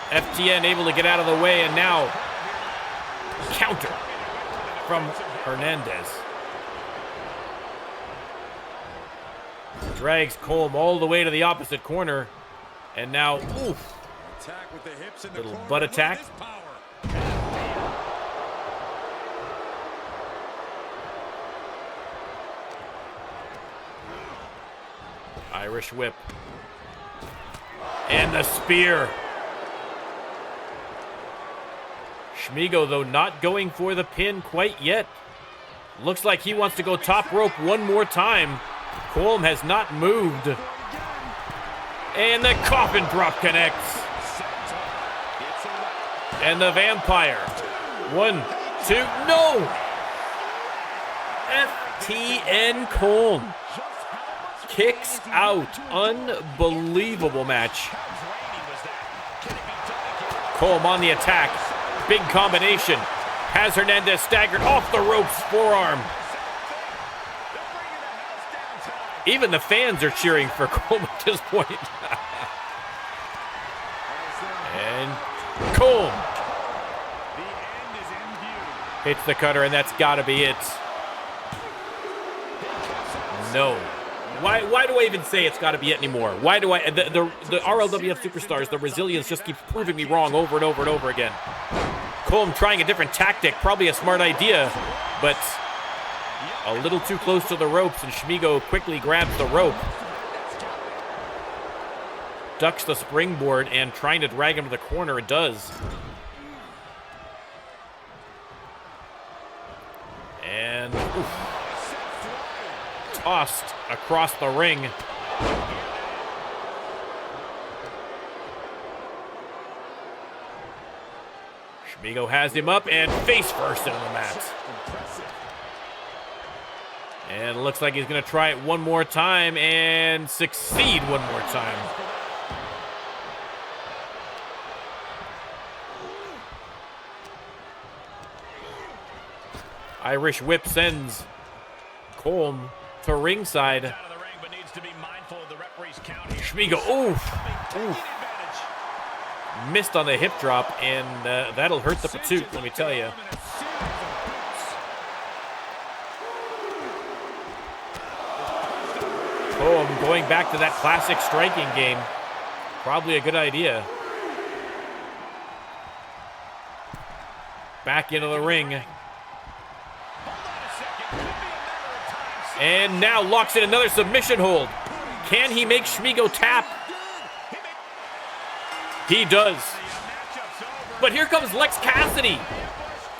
FTN able to get out of the way, and now counter from Hernandez. Drags Colm all the way to the opposite corner. And now, oof. Little butt attack. Irish whip. And the spear. Schmigo, though, not going for the pin quite yet. Looks like he wants to go top rope one more time. Colm has not moved. And the coffin drop connects. And the Vampire. 1, 2, no! FTN Colm kicks out. Unbelievable match. Colm on the attack. Big combination. Has Hernandez staggered off the ropes, forearm. Even the fans are cheering for Colm at this point. And Colm hits the cutter, and that's got to be it. No. Why do I even say it's got to be it anymore? Why do I? The RLWF Superstars, the resilience just keeps proving me wrong over and over and over again. Colm trying a different tactic, probably a smart idea, but a little too close to the ropes, and Shmigo quickly grabs the rope. Ducks the springboard and trying to drag him to the corner. It does. And tossed across the ring. Shmigo has him up and face first into the mat. And it looks like he's going to try it one more time and succeed one more time. Irish whip sends Colm to ringside. Shmigo, oof. Missed on the hip drop, and that'll hurt the patoot, let me tell you. Colm going back to that classic striking game. Probably a good idea. Back into the ring. And now locks in another submission hold. Can he make Shmigo tap? He does. But here comes Lex Cassidy.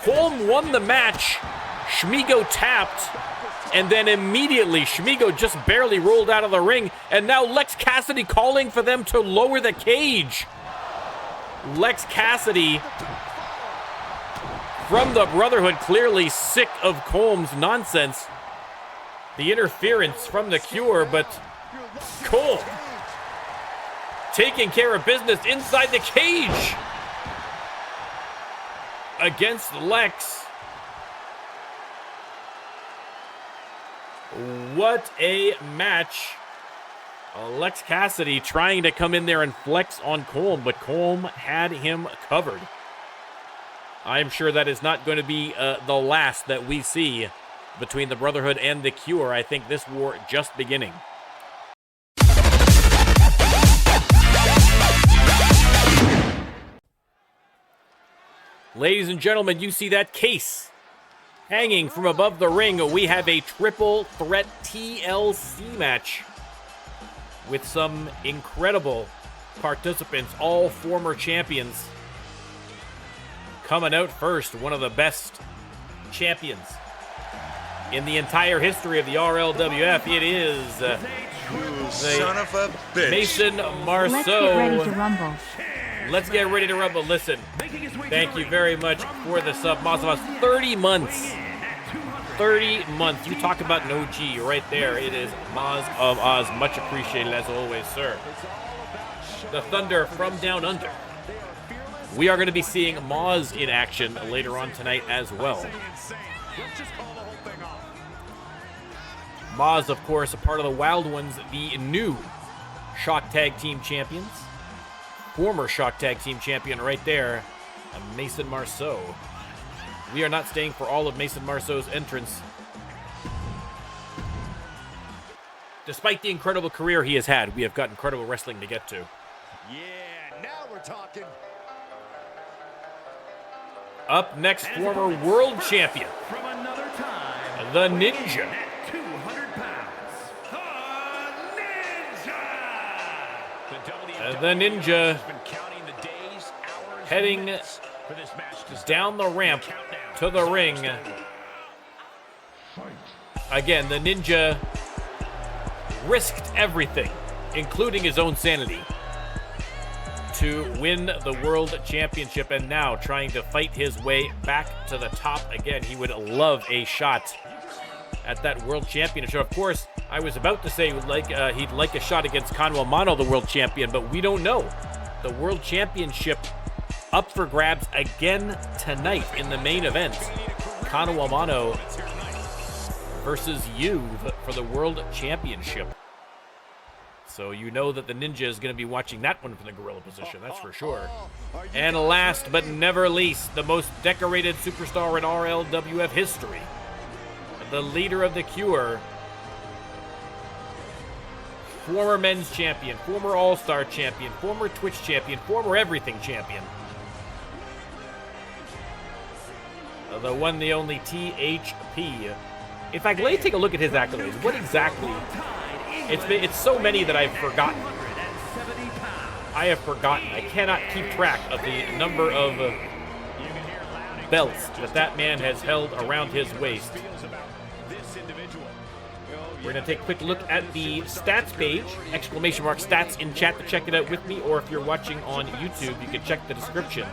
Colm won the match. Shmigo tapped. And then immediately, Shmigo just barely rolled out of the ring. And now Lex Cassidy calling for them to lower the cage. Lex Cassidy from the Brotherhood, clearly sick of Colm's nonsense. The interference from the Cure, but Colm taking care of business inside the cage against Lex. What a match. Lex Cassidy trying to come in there and flex on Colm, but Colm had him covered. I'm sure that is not going to be the last that we see between the Brotherhood and the Cure. I think this war just beginning. Ladies and gentlemen, you see that case hanging from above the ring. We have a triple threat TLC match with some incredible participants, all former champions. Coming out first, one of the best champions in the entire history of the RLWF. It is the son of a bitch. Mason Marceau. Let's get ready to rumble. Let's get ready to rumble. Listen, thank you very much for the sub, Mazavas. 30 months. 30 months. You talk about an OG right there. It is Maz of Oz. Much appreciated as always, sir. The Thunder from Down Under. We are going to be seeing Maz in action later on tonight as well. Maz, of course, a part of the Wild Ones, the new Shock Tag Team Champions. Former Shock Tag Team Champion right there, Mason Marceau. We are not staying for all of Mason Marceau's entrance. Despite the incredible career he has had, we have got incredible wrestling to get to. Yeah, now we're talking. Up next, former world champion, From another time, the Ninja. at 200 pounds, the Ninja! The Ninja Been counting the days, hours, heading minutes for this match to start. down the ramp to the ring. Again, the Ninja risked everything, including his own sanity, to win the World Championship, and now trying to fight his way back to the top again. He would love a shot at that World Championship. Of course, I was about to say he'd like a shot against Kano Amano, the World Champion, but we don't know. The World Championship up for grabs again tonight in the main event. Kano Amano versus Juve for the World Championship. So you know that the Ninja is going to be watching that one from the gorilla position, that's for sure. And last but never least, the most decorated superstar in RLWF history, the leader of the Cure, Former men's champion, former all-star champion, former Twitch champion, former everything champion. The one, the only THP. In fact, let me take a look at his accolades. What exactly? It's so many that I've forgotten. I have forgotten. I cannot keep track of the number of belts that man has held around his waist. We're going to take a quick look at the stats page, exclamation mark stats in chat to check it out with me, or if you're watching on YouTube, you can check the description.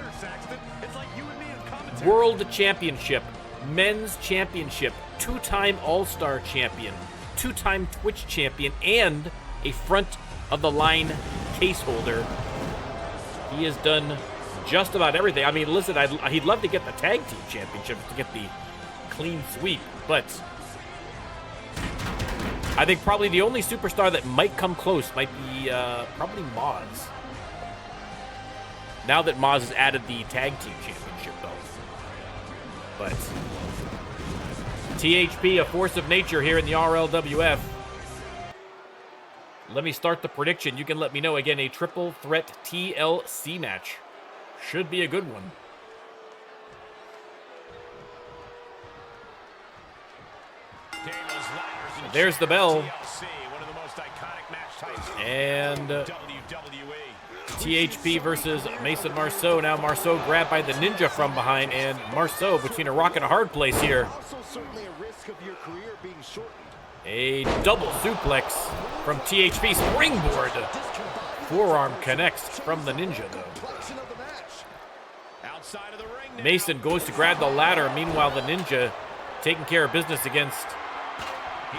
World Championship, Men's Championship, 2-time All-Star Champion, 2-time Twitch Champion, and a front-of-the-line case holder. He has done just about everything. I mean, listen, he'd love to get the Tag Team Championship to get the clean sweep, but I think probably the only superstar that might come close might be probably Moz. Now that Moz has added the Tag Team Championship belt. But THP, a force of nature here in the RLWF. Let me start the prediction. You can let me know. Again, a triple threat TLC match. Should be a good one. There's the bell. And THP versus Mason Marceau. Now Marceau grabbed by the Ninja from behind, and Marceau between a rock and a hard place here. A double suplex from THP. Springboard. Forearm connects from the Ninja, though. Mason goes to grab the ladder. Meanwhile, the Ninja taking care of business against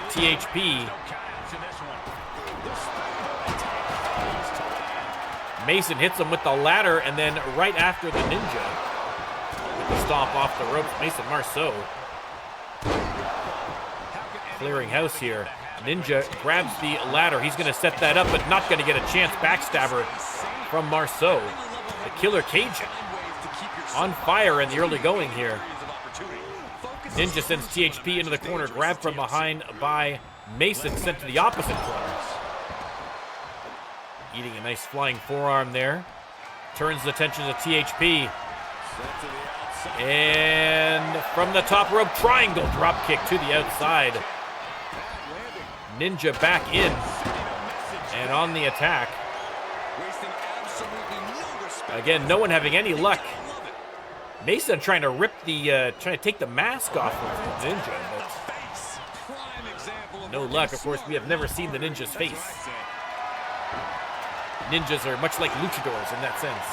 THP. Mason hits him with the ladder, and then right after the Ninja with the stomp off the ropes, Mason Marceau clearing house here. Ninja grabs the ladder. He's going to set that up, but not going to get a chance. Backstabber from Marceau. The Killer Cajun on fire in the early going here. Ninja sends THP into the corner, grabbed from behind by Mason, sent to the opposite corner. Eating a nice flying forearm there. Turns the attention to THP. And from the top rope, triangle drop kick to the outside. Ninja back in and on the attack. Again, no one having any luck. Mason trying to trying to take the mask off of Ninja, but no luck. Of course, we have never seen the Ninja's face. Ninjas are much like luchadors in that sense.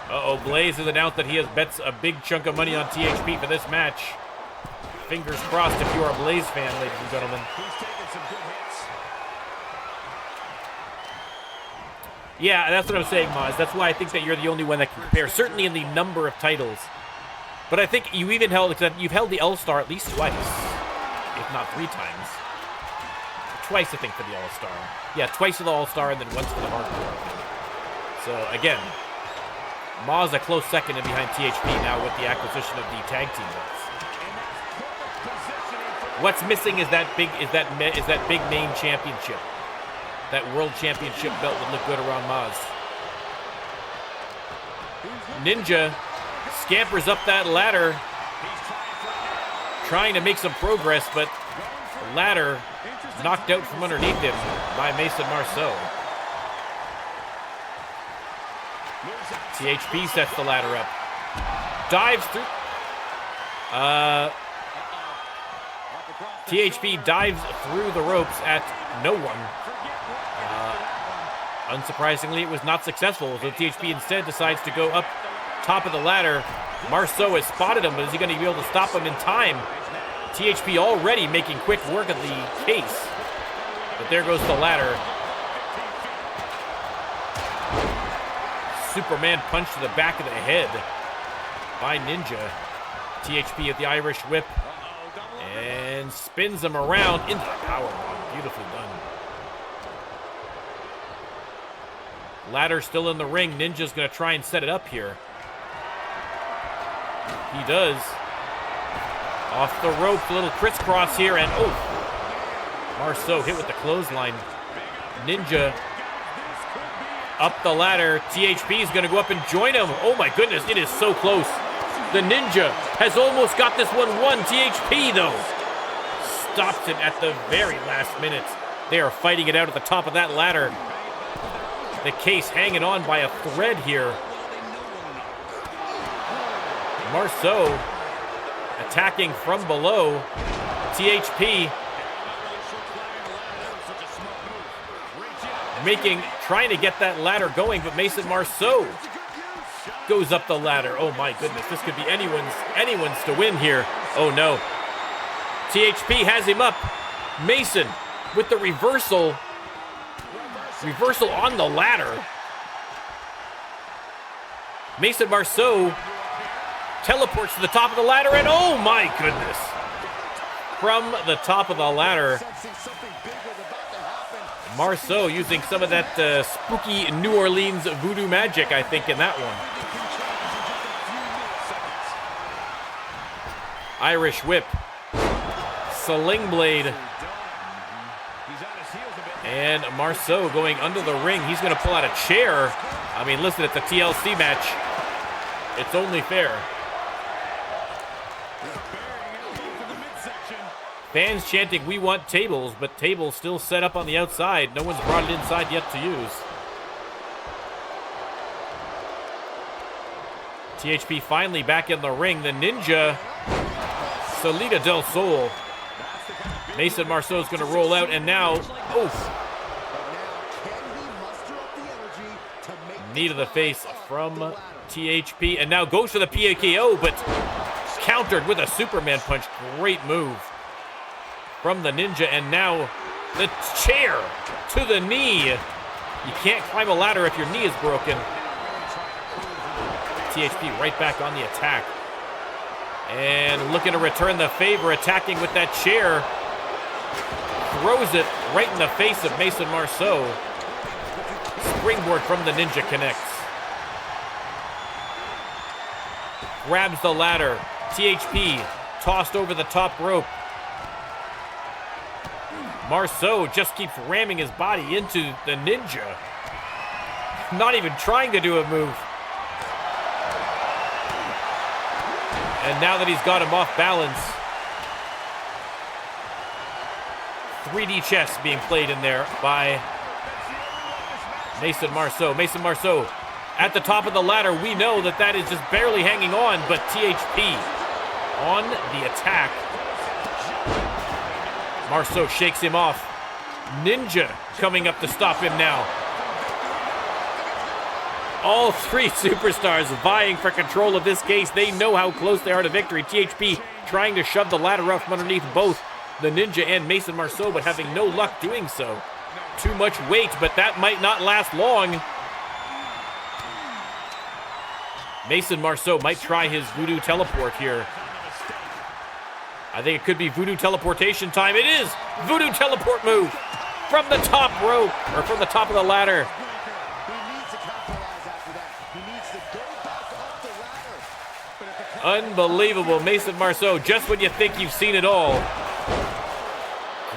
Uh-oh, Blaze has announced that he has bets a big chunk of money on THP for this match. Fingers crossed if you are a Blaze fan, ladies and gentlemen. Yeah, that's what I'm saying, Maz. That's why I think that you're the only one that can compare, certainly in the number of titles. But I think you even you've held the All-Star at least twice, if not 3 times. Twice, I think, for the All-Star. Yeah, twice for the All-Star and then once for the Hardcore. So, again, Maz a close second in behind THP now with the acquisition of the tag team belts. What's missing is that big main championship. That world championship belt would look good around Maz. Ninja scampers up that ladder, trying to make some progress, but the ladder knocked out from underneath him by Mason Marceau. THP sets the ladder up. Dives through. THP dives through the ropes at no one. Unsurprisingly, it was not successful, so THP instead decides to go up top of the ladder. Marceau has spotted him, but is he going to be able to stop him in time? THP already making quick work of the case. But there goes the ladder. Superman punch to the back of the head by Ninja. THP at the Irish whip and spins him around into the powerbomb. Beautifully done. Ladder still in the ring. Ninja's going to try and set it up here. He does. Off the ropes, a little crisscross here, and oh! Marceau hit with the clothesline. Ninja up the ladder. THP is going to go up and join him. Oh my goodness, it is so close. The Ninja has almost got this one won. THP, though, stops it at the very last minute. They are fighting it out at the top of that ladder. The case hanging on by a thread here. Marceau attacking from below. THP trying to get that ladder going, but Mason Marceau goes up the ladder. Oh my goodness, this could be anyone's to win here. Oh no. THP has him up. Mason with the reversal on the ladder. Mason Marceau teleports to the top of the ladder, and oh my goodness. From the top of the ladder, Marceau using some of that spooky New Orleans voodoo magic, I think, in that one. Irish whip. Sling blade. And Marceau going under the ring. He's going to pull out a chair. I mean, listen, it's a TLC match. It's only fair. Fans chanting, "We want tables," but tables still set up on the outside. No one's brought it inside yet to use. THP finally back in the ring. The Ninja, Salida del Sol. Mason Marceau is going to roll out, and now, oof. Knee to the face from THP, and now goes for the PKO, but countered with a Superman punch. Great move from the Ninja, and now the chair to the knee. You can't climb a ladder if your knee is broken. THP right back on the attack. And looking to return the favor, attacking with that chair. Throws it right in the face of Mason Marceau. Springboard from the Ninja connects. Grabs the ladder. THP tossed over the top rope. Marceau just keeps ramming his body into the Ninja. Not even trying to do a move. And now that he's got him off balance, 3D chess being played in there by Mason Marceau. Mason Marceau at the top of the ladder. We know that that is just barely hanging on, but THP on the attack. Marceau shakes him off. Ninja coming up to stop him now. All three superstars vying for control of this case. They know how close they are to victory. THP trying to shove the ladder up from underneath both the Ninja and Mason Marceau, but having no luck doing so. Too much weight, but that might not last long. Mason Marceau might try his voodoo teleport here. I think it could be voodoo teleportation time. It is voodoo teleport move from the top rope, or from the top of the ladder. Unbelievable. Mason Marceau, just when you think you've seen it all.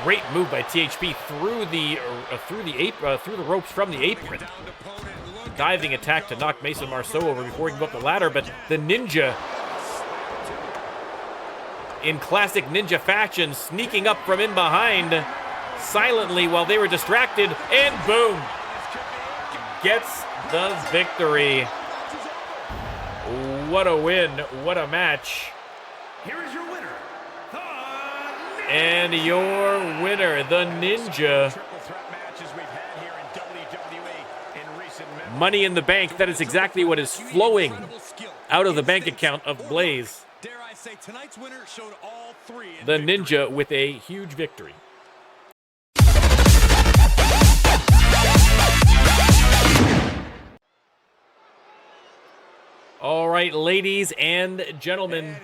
Great move by THP through the ropes from the apron. Diving attack to knock Mason Marceau over before he can go up the ladder, but the Ninja, in classic Ninja fashion, sneaking up from in behind silently while they were distracted, and boom! Gets the victory. What a win, what a match. Here is your winner, the Ninja. And your winner, the Ninja. Money in the Bank, that is exactly what is flowing out of the bank account of Blaze. The Ninja with a huge victory. All right, ladies and gentlemen,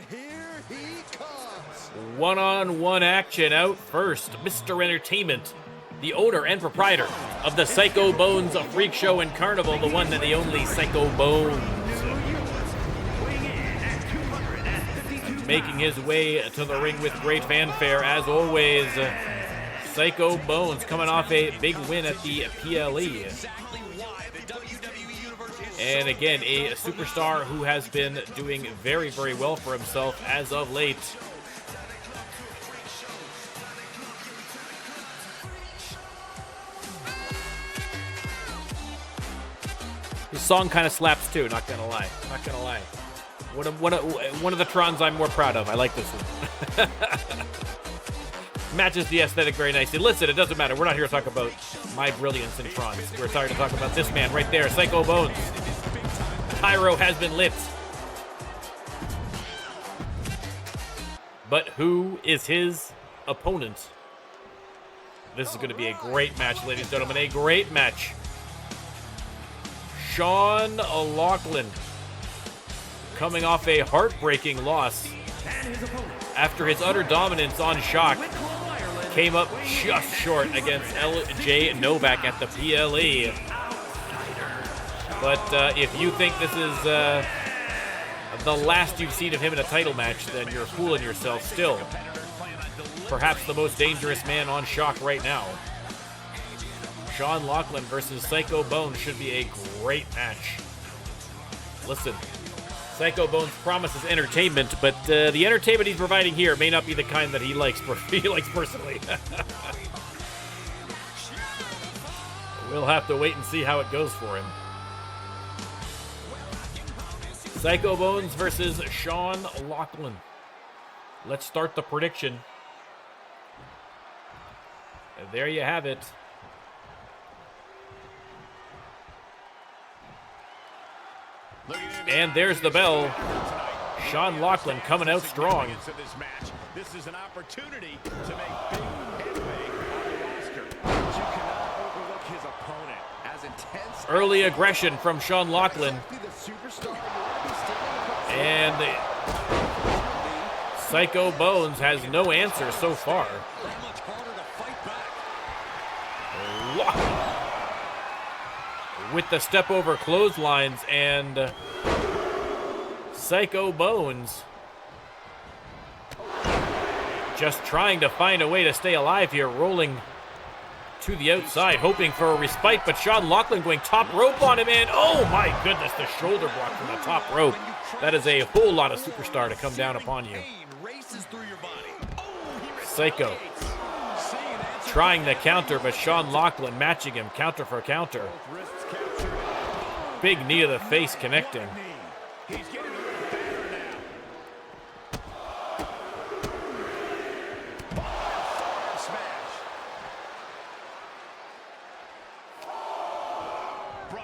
one-on-one action out first. Mr. Entertainment, the owner and proprietor of the Psycho Bones Freak Show and Carnival, the one and the only Psycho Bones. making his way to the ring with great fanfare, as always, Psycho Bones coming off a big win at the PLE. And again, a superstar who has been doing very, very well for himself as of late. His song kind of slaps too, not gonna lie. Not gonna lie. One of the Trons I'm more proud of. I like this one. Matches the aesthetic very nicely. Listen, it doesn't matter. We're not here to talk about my brilliance in Trons. We're here to talk about this man right there, Psycho Bones. Pyro has been lit. But who is his opponent? This is going to be a great match, ladies and gentlemen. A great match. Sean Lachlan, coming off a heartbreaking loss after his utter dominance on Shock, came up just short against LJ Novak at the PLE. But if you think this is the last you've seen of him in a title match, then you're fooling yourself still. Perhaps the most dangerous man on Shock right now. Sean Lachlan versus Psycho Bones should be a great match. Listen, Psycho Bones promises entertainment, but the entertainment he's providing here may not be the kind that he likes personally. We'll have to wait and see how it goes for him. Psycho Bones versus Sean Lachlan. Let's start the prediction. And there you have it. And there's the bell. Sean Lachlan coming out strong. This is an opportunity to make big headway on the roster. But you cannot overlook his opponent. As intense. Early aggression from Sean Lachlan. And Psycho Bones has no answer so far. With the step over clotheslines, and Psycho Bones just trying to find a way to stay alive here, rolling to the outside, hoping for a respite, but Sean Lachlan going top rope on him, and oh my goodness, the shoulder block from the top rope. That is a whole lot of superstar to come down upon you. Psycho trying to counter, but Sean Lachlan matching him counter for counter. Big knee to the face connecting.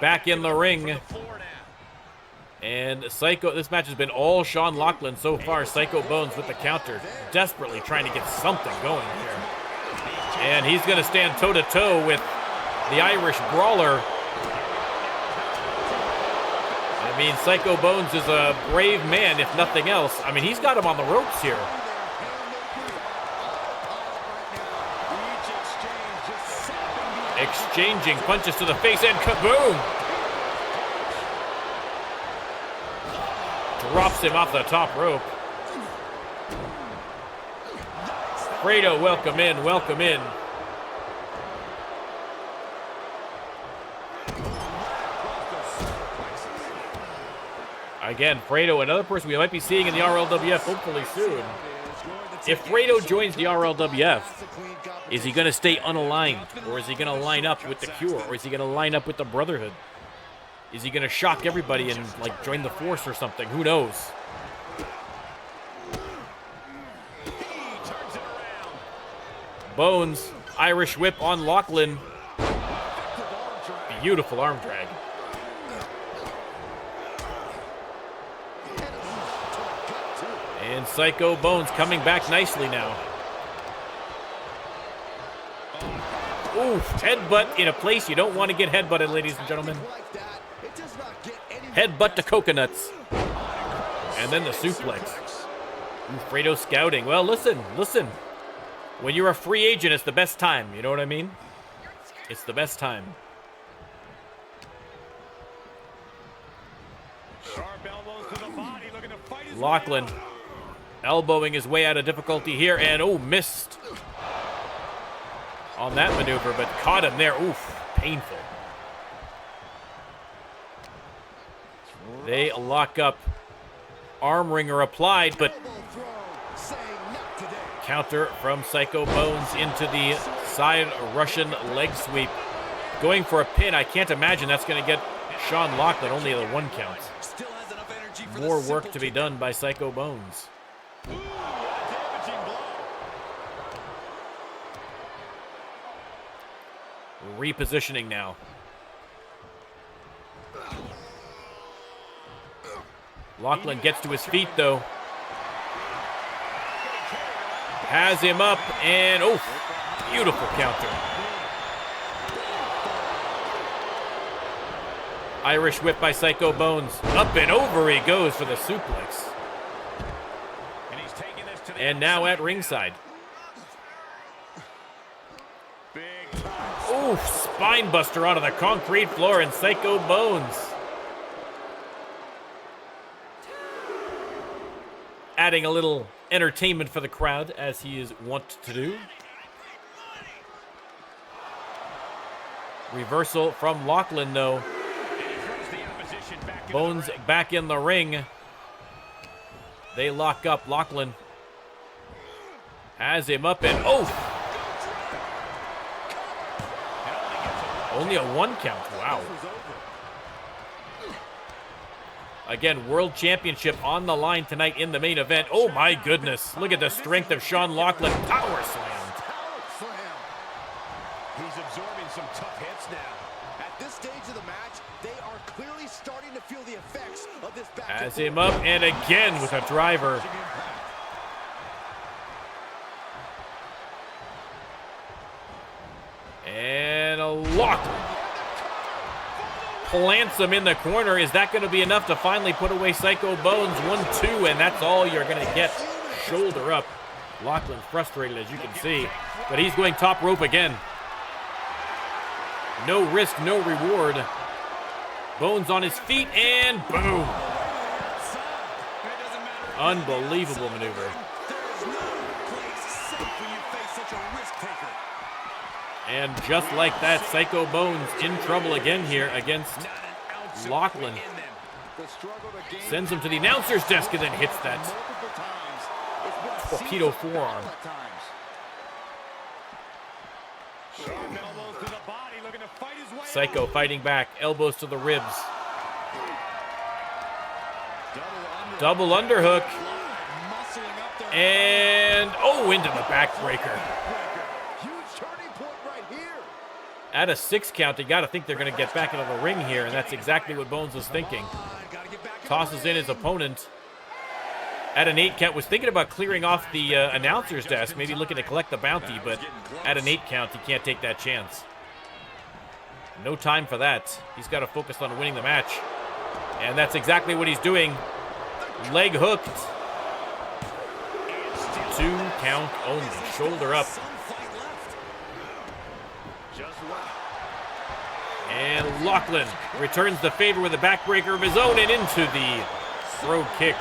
Back in the ring. And Psycho, this match has been all Sean Lachlan so far. Psycho Bones with the counter, desperately trying to get something going here. And he's going to stand toe-to-toe with the Irish Brawler. I mean, Psycho Bones is a brave man, if nothing else. I mean, he's got him on the ropes here. Exchanging punches to the face, and kaboom! Drops him off the top rope. Fredo, welcome in, welcome in. Again, Fredo, another person we might be seeing in the RLWF hopefully soon. If Fredo joins the RLWF, is he going to stay unaligned? Or is he going to line up with the Cure? Or is he going to line up with the Brotherhood? Is he going to shock everybody and, like, join the Force or something? Who knows? Bones, Irish whip on Lachlan. Beautiful arm drag. And Psycho Bones coming back nicely now. Oof, headbutt in a place you don't want to get headbutted, ladies and gentlemen. Headbutt to coconuts. And then the suplex. Ooh, Fredo scouting. Well, listen. When you're a free agent, it's the best time. You know what I mean? It's the best time. Lachlan elbowing his way out of difficulty here, and oh, missed on that maneuver, but caught him there. Oof, painful. They lock up. Arm wringer applied, but counter from Psycho Bones into the side Russian leg sweep. Going for a pin. I can't imagine that's going to get Sean Lachlan only the 1 count. More work to be done by Psycho Bones. Repositioning now. Lachlan gets to his feet, though. Has him up, and oh, beautiful counter. Irish whip by Psycho Bones. Up and over he goes for the suplex. And now at ringside. Ooh, spine buster onto the concrete floor, and Psycho Bones adding a little entertainment for the crowd, as he is wont to do. Reversal from Lachlan, though. Bones back in the ring. They lock up. Lachlan has him up, and oh! Only a 1 count. Wow. Again, World Championship on the line tonight in the main event. Oh my goodness. Look at the strength of Sean Lachlan. Power slam. He's absorbing some tough hits now. At this stage of the match, they are clearly starting to feel the effects of this back. Has him up, and again with a driver. And a Lachlan plants him in the corner. Is that going to be enough to finally put away Psycho Bones? 1-2, and that's all you're going to get. Shoulder up. Lachlan frustrated, as you can see, but he's going top rope again. No risk, no reward. Bones on his feet, and boom. Unbelievable maneuver. And just like that, Psycho Bones in trouble again here against Lachlan. Sends him to the announcer's desk and then hits that torpedo forearm. Psycho fighting back, elbows to the ribs. Double underhook. And, oh, into the backbreaker. At a 6 count, you got to think they're going to get back into the ring here, and that's exactly what Bones was thinking. Tosses in his opponent. At an 8 count, was thinking about clearing off the announcer's desk, maybe looking to collect the bounty, but at an 8 count, he can't take that chance. No time for that. He's got to focus on winning the match, and that's exactly what he's doing. Leg hooked. 2 count only. Shoulder up. And Lachlan returns the favor with a backbreaker of his own and into the throw kick.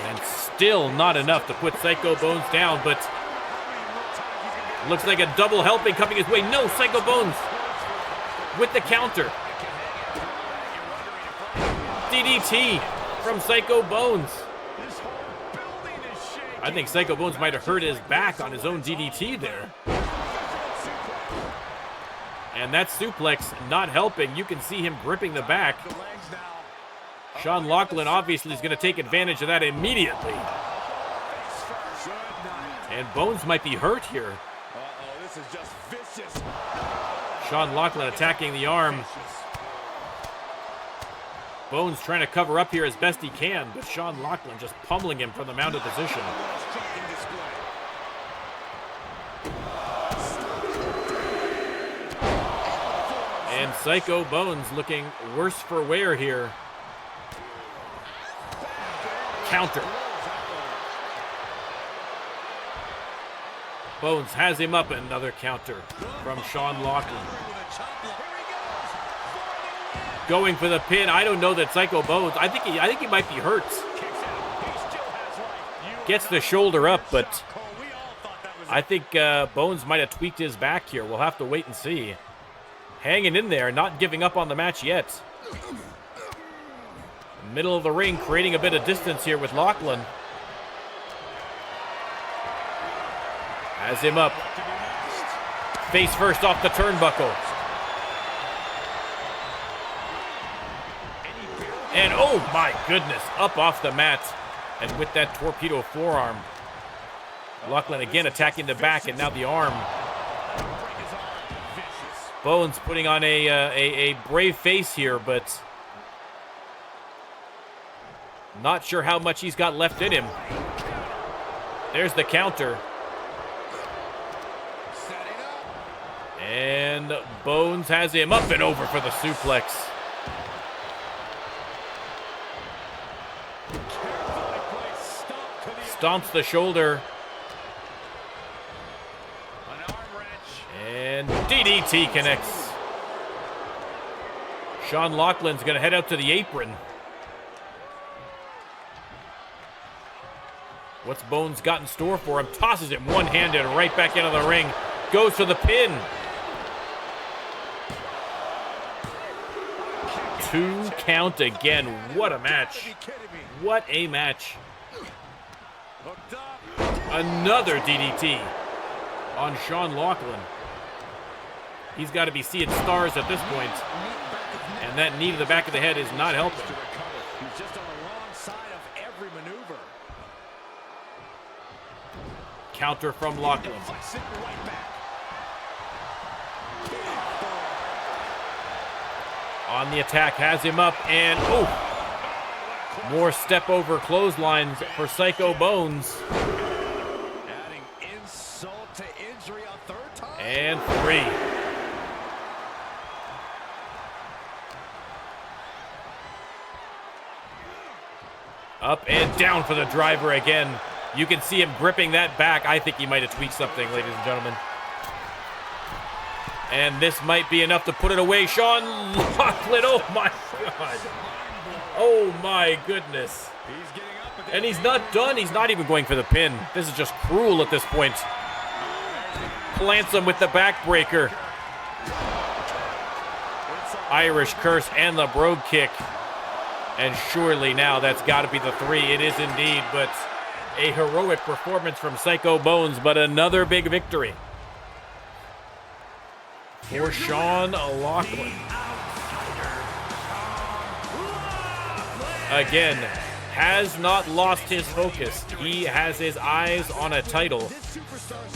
And still not enough to put Psycho Bones down, but looks like a double helping coming his way. No, Psycho Bones with the counter. DDT from Psycho Bones. I think Psycho Bones might have hurt his back on his own DDT there. And that suplex not helping. You can see him gripping the back. Sean Lachlan obviously is going to take advantage of that immediately. And Bones might be hurt here. This is just vicious. Sean Lachlan attacking the arm. Bones trying to cover up here as best he can, but Sean Lachlan just pummeling him from the mounted position. And Psycho Bones looking worse for wear here. Counter. Bones has him up, another counter from Sean Lachlan. going for the pin. I don't know that Psycho Bones. I think he might be hurt. Gets the shoulder up, but I think Bones might have tweaked his back here. We'll have to wait and see. Hanging in there, not giving up on the match yet. Middle of the ring, creating a bit of distance here with Lachlan. Has him up. Face first off the turnbuckle. And oh my goodness, up off the mat. And with that torpedo forearm. Lachlan again attacking the back and now the arm. Bones putting on a brave face here, but not sure how much he's got left in him. There's the counter. And Bones has him up and over for the suplex. Stomps the shoulder. And DDT connects. Sean Lachlan's going to head out to the apron. What's Bones got in store for him? Tosses him one-handed right back into the ring. Goes for the pin. 2 count again. What a match. What a match. Another DDT on Sean Lachlan. He's got to be seeing stars at this point. And that knee to the back of the head is not helping. He's just on the wrong side of every maneuver. Counter from Lachlan. On the attack, has him up, and oh! More step over clotheslines for Psycho Bones. Adding insult to injury a third time. And 3. Up and down for the driver again. You can see him gripping that back. I think he might have tweaked something, ladies and gentlemen. And this might be enough to put it away. Sean Lachlan, oh my God. Oh my goodness. And he's not done. He's not even going for the pin. This is just cruel at this point. Plants him with the backbreaker. Irish curse and the brogue kick. And surely now that's got to be the 3. It is indeed, but a heroic performance from Psycho Bones, but another big victory for Sean Lachlan. Again, has not lost his focus. He has his eyes on a title,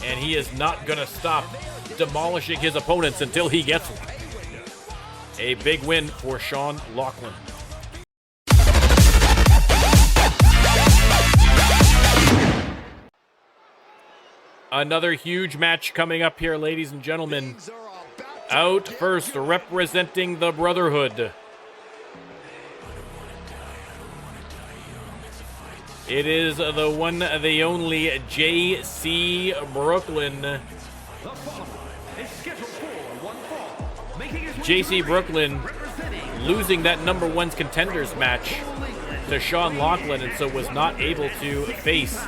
and he is not going to stop demolishing his opponents until he gets one. A big win for Sean Lachlan. Another huge match coming up here, ladies and gentlemen. Out first, representing the Brotherhood. It is the one, the only J.C. Brooklyn. J.C. Brooklyn losing that #1 contenders match to Sean Lachlan, and so was not able to face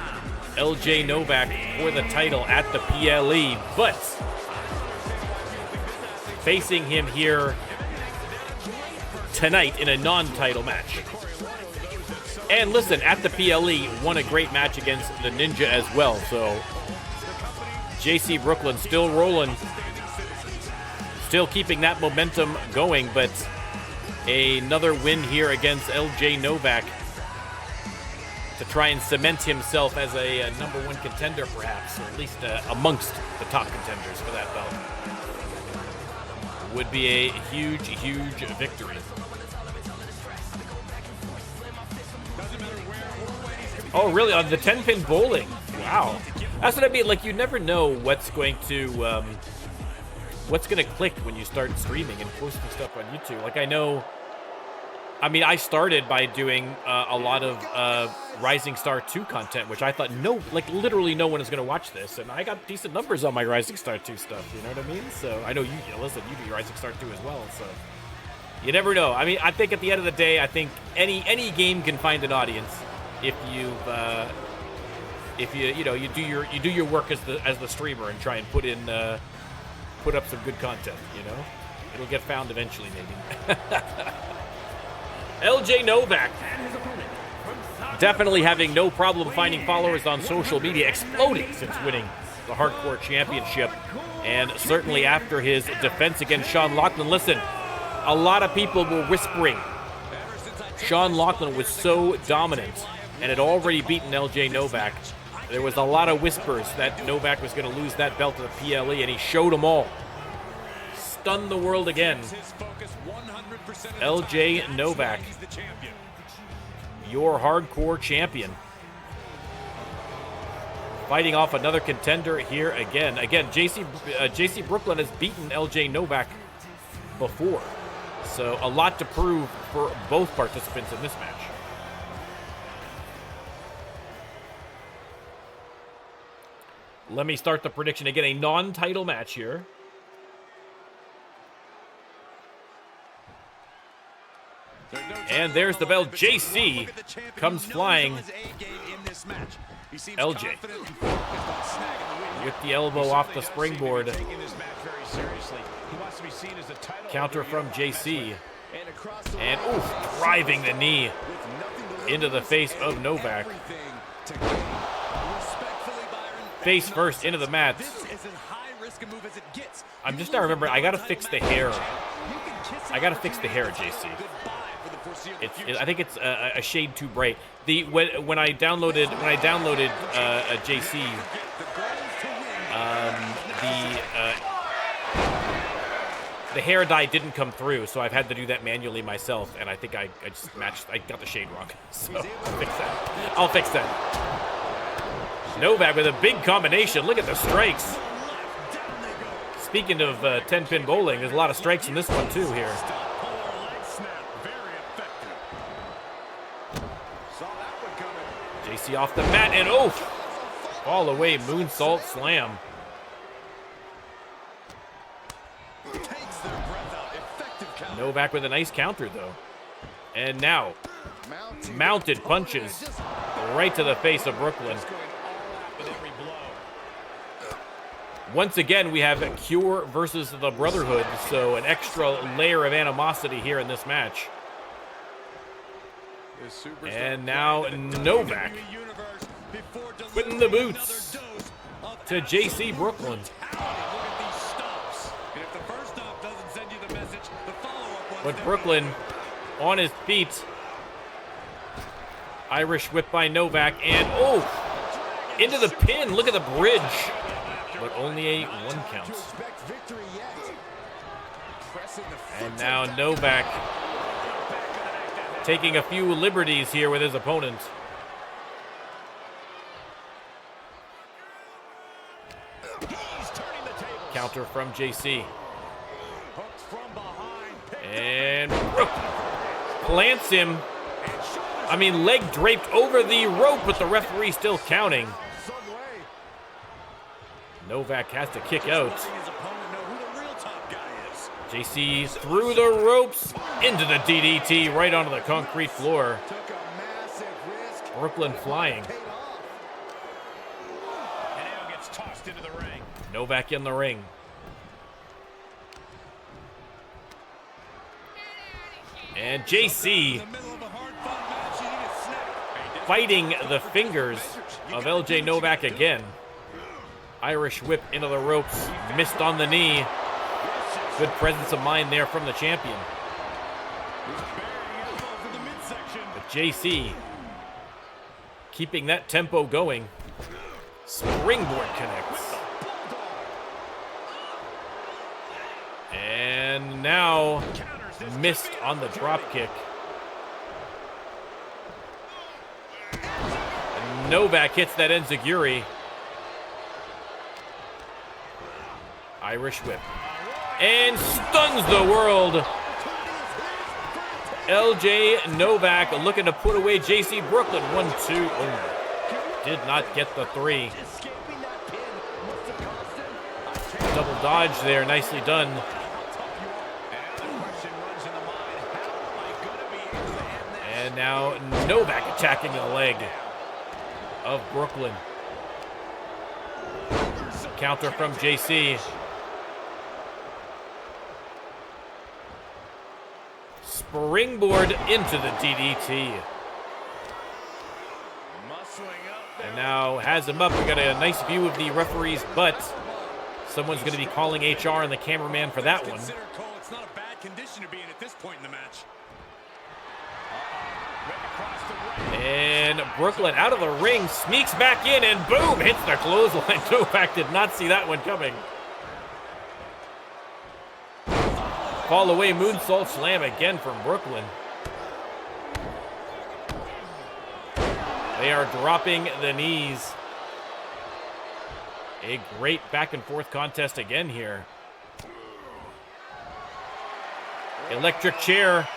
L.J. Novak for the title at the PLE, but facing him here tonight in a non-title match. And listen, at the PLE, won a great match against the Ninja as well, so JC Brooklyn still rolling, still keeping that momentum going, but another win here against LJ Novak to try and cement himself as a #1 contender, perhaps, or at least amongst the top contenders for that belt. Would be a huge, huge victory. Oh, really? On the 10-pin bowling? Wow. That's what I mean. Like, you never know what's going to click when you start streaming and posting stuff on YouTube. Like, I mean, I started by doing a lot of Rising Star 2 content, which I thought, literally no one is going to watch this. And I got decent numbers on my Rising Star 2 stuff, you know what I mean? So I know you do Rising Star 2 as well, so You never know. I mean, I think at the end of the day, I think any game can find an audience if you do your work as the streamer and try and put up some good content. You know, it'll get found eventually, maybe. LJ Novak definitely having no problem finding followers on social media, exploding since winning the Hardcore Championship, and certainly after his defense against Sean Loughlin. Listen, a lot of people were whispering Sean Loughlin was so dominant and had already beaten LJ Novak. There was a lot of whispers that Novak was going to lose that belt to the PLE, and he showed them all. Stunned the world again. LJ Novak, your hardcore champion. Fighting off another contender here again. Again, JC Brooklyn has beaten LJ Novak before. So a lot to prove for both participants in this match. Let me start the prediction again. A non-title match here. And there's the bell. JC comes flying. LJ with the elbow off the springboard. Counter from JC. And oof, driving the knee into the face of Novak. Face first into the mat. I'm just not remembering. I gotta fix the hair. I gotta fix the hair, JC. I think it's a shade too bright. When I downloaded a JC, the hair dye didn't come through, so I've had to do that manually myself, and I think I just matched. I got the shade wrong, so I'll fix that. Novak with a big combination. Look at the strikes. Speaking of 10-pin bowling, there's a lot of strikes in this one too here. JC off the mat, and all the way moonsault slam. Novak with a nice counter though. And now, mounted punches right to the face of Brooklyn. Once again, we have Cure versus the Brotherhood, so an extra layer of animosity here in this match. And now Novak putting the boots to JC Brooklyn. But Brooklyn on his feet. Irish whip by Novak, and into the pin. Look at the bridge. But only a 1 count. And now Novak taking a few liberties here with his opponent. Counter from JC. And plants him. I mean, leg draped over the rope, but the referee still counting. Novak has to kick out. JC through the ropes into the DDT right onto the concrete floor. Brooklyn flying. Novak in the ring. And JC fighting the fingers of LJ Novak again. Irish whip into the ropes, missed on the knee. Good presence of mind there from the champion. But JC keeping that tempo going. Springboard connects. And now missed on the drop kick. And Novak hits that enziguri. Irish whip. And stuns the world. LJ Novak looking to put away JC Brooklyn. 1-2. Did not get the 3. Double dodge there. Nicely done. And now Novak attacking the leg of Brooklyn. Counter from JC. Springboard into the DDT. And now has him up. We got a nice view of the referee's butt. Someone's going to be calling HR and the cameraman for that one. It's not a bad condition to be in at this point in the match. And Brooklyn out of the ring, sneaks back in, and boom, hits the clothesline. Novak did not see that one coming. Fall away moonsault slam again from Brooklyn. They are dropping the knees. A great back and forth contest again here. Electric chair.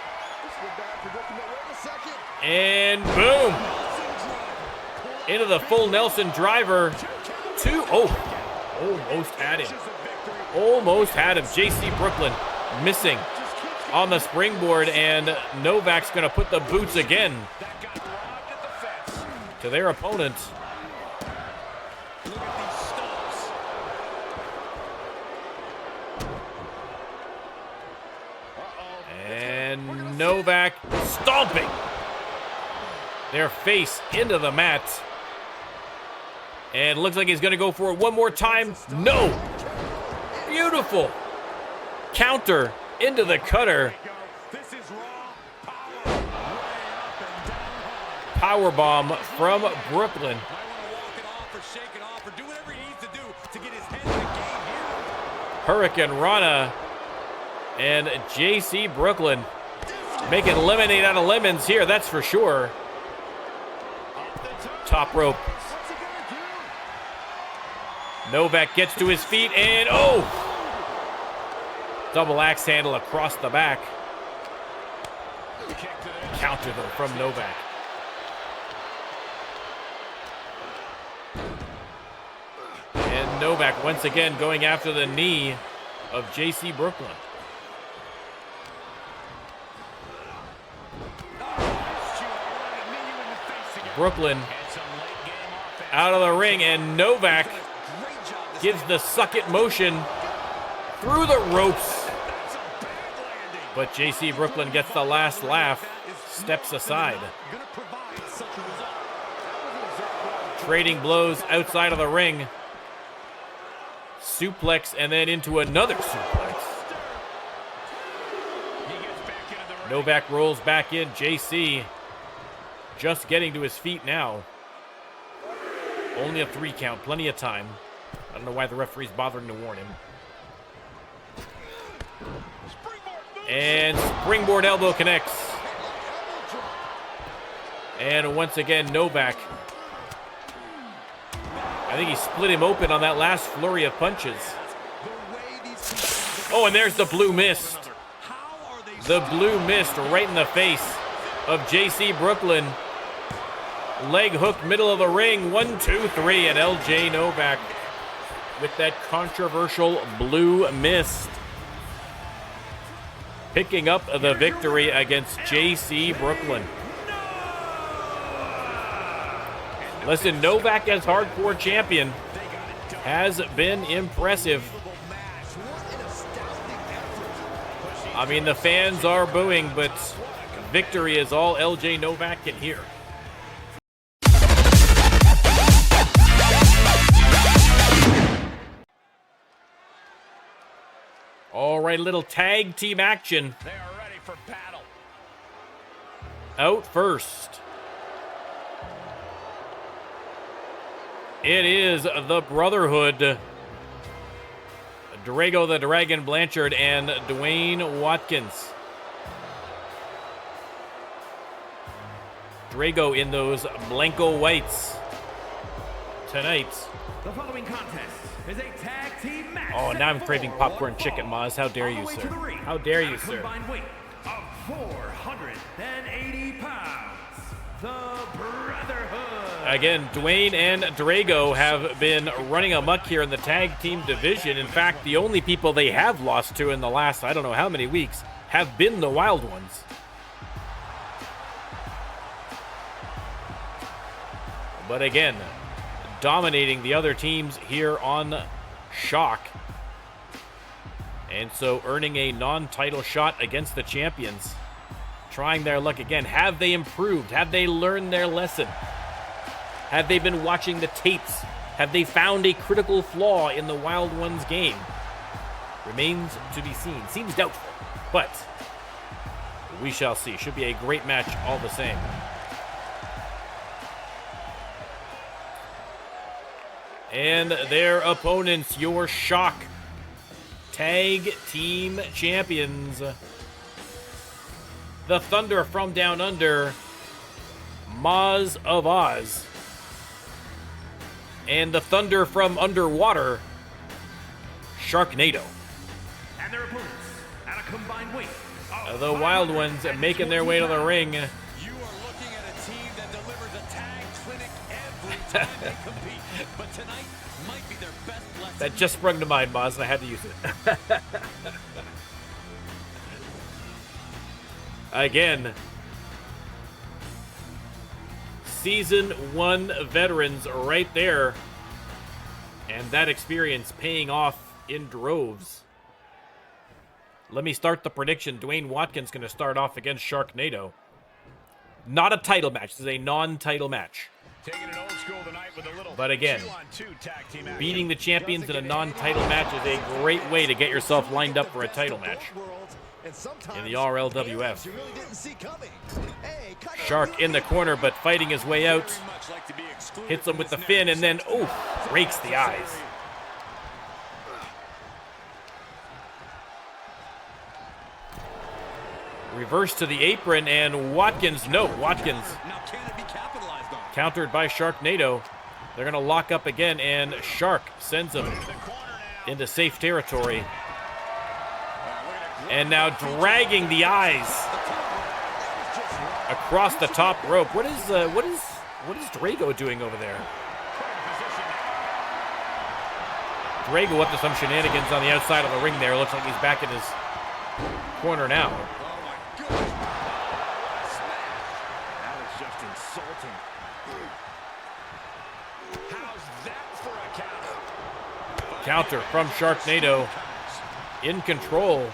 And boom. Into the full Nelson driver. Almost had him. Almost had him. JC Brooklyn missing on the springboard, and Novak's going to put the boots again to their opponent. And Novak stomping their face into the mat. And looks like he's going to go for it one more time. No! Beautiful! Counter into the cutter. Power bomb from Brooklyn. Hurricane Rana and JC Brooklyn making lemonade out of lemons here, that's for sure. Top rope. Novak gets to his feet and double axe handle across the back. Counter though from Novak. And Novak once again going after the knee of JC Brooklyn. Brooklyn out of the ring, and Novak gives the suck it motion through the ropes. But JC Brooklyn gets the last laugh, steps aside. Trading blows outside of the ring. Suplex and then into another suplex. Novak rolls back in. JC just getting to his feet now. Only a 3 count, plenty of time. I don't know why the referee's bothering to warn him. And springboard elbow connects. And once again, Novak. I think he split him open on that last flurry of punches. Oh, and there's the blue mist. The blue mist right in the face of JC Brooklyn. Leg hook, middle of the ring. 1, 2, 3, and LJ Novak with that controversial blue mist, picking up the victory against JC Brooklyn. Listen, Novak as hardcore champion has been impressive. I mean, the fans are booing, but victory is all LJ Novak can hear. All right, little tag team action. They are ready for battle. Out first, it is the Brotherhood. Drago the Dragon Blanchard and Dwayne Watkins. Drago in those Blanco whites tonight. The following contest is a tag team match. Oh, now I'm craving popcorn chicken, Maz. How dare you, sir? How dare you, sir? Combined weight of 480 pounds. The Brotherhood. Again, Dwayne and Drago have been running amok here in the tag team division. In fact, the only people they have lost to in the last, I don't know how many weeks, have been the Wild Ones. But again, dominating the other teams here on Shock. And so earning a non-title shot against the champions. Trying their luck again. Have they improved? Have they learned their lesson? Have they been watching the tapes? Have they found a critical flaw in the Wild Ones game? Remains to be seen. Seems doubtful, but we shall see. Should be a great match all the same. And their opponents, your Shock Tag Team Champions. The Thunder from Down Under, Maz of Oz. And the Thunder from Underwater, Sharknado. And their opponents at a combined weight of The Wild Ones making their way to the ring. You are looking at a team that delivers a tag clinic every time they compete. But tonight might be their best lesson. That just sprung to mind, Maz, and I had to use it. Again, Season 1 veterans right there. And that experience paying off in droves. Let me start the prediction. Dwayne Watkins going to start off against Sharknado. Not a title match. This is a non-title match. Taking it old school tonight with a little But again, 2-on-2 tag team action. beating the champions in a non-title match is a great way to get yourself lined up for a title match in the RLWF. Shark in the corner, but fighting his way out. Hits him with the fin, and then, breaks the eyes. Reverse to the apron, and Watkins, Watkins countered by Sharknado. They're going to lock up again, and Shark sends him into safe territory. And now dragging the eyes across the top rope. What is Drago doing over there? Drago up to some shenanigans on the outside of the ring there. Looks like he's back in his corner now. That was just insulting. How's that for a counter? Counter from Sharknado. In control.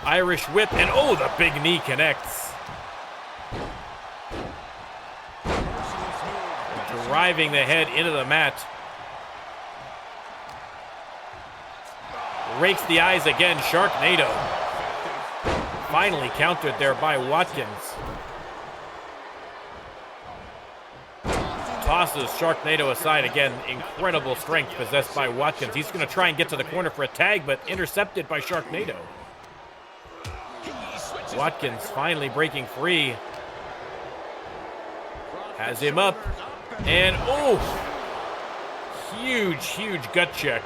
Irish whip, and the big knee connects. Driving the head into the mat. Rakes the eyes again, Sharknado. Finally countered there by Watkins. Tosses Sharknado aside again. Incredible strength possessed by Watkins. He's going to try and get to the corner for a tag, but intercepted by Sharknado. Watkins finally breaking free. Has him up. And, huge gut check.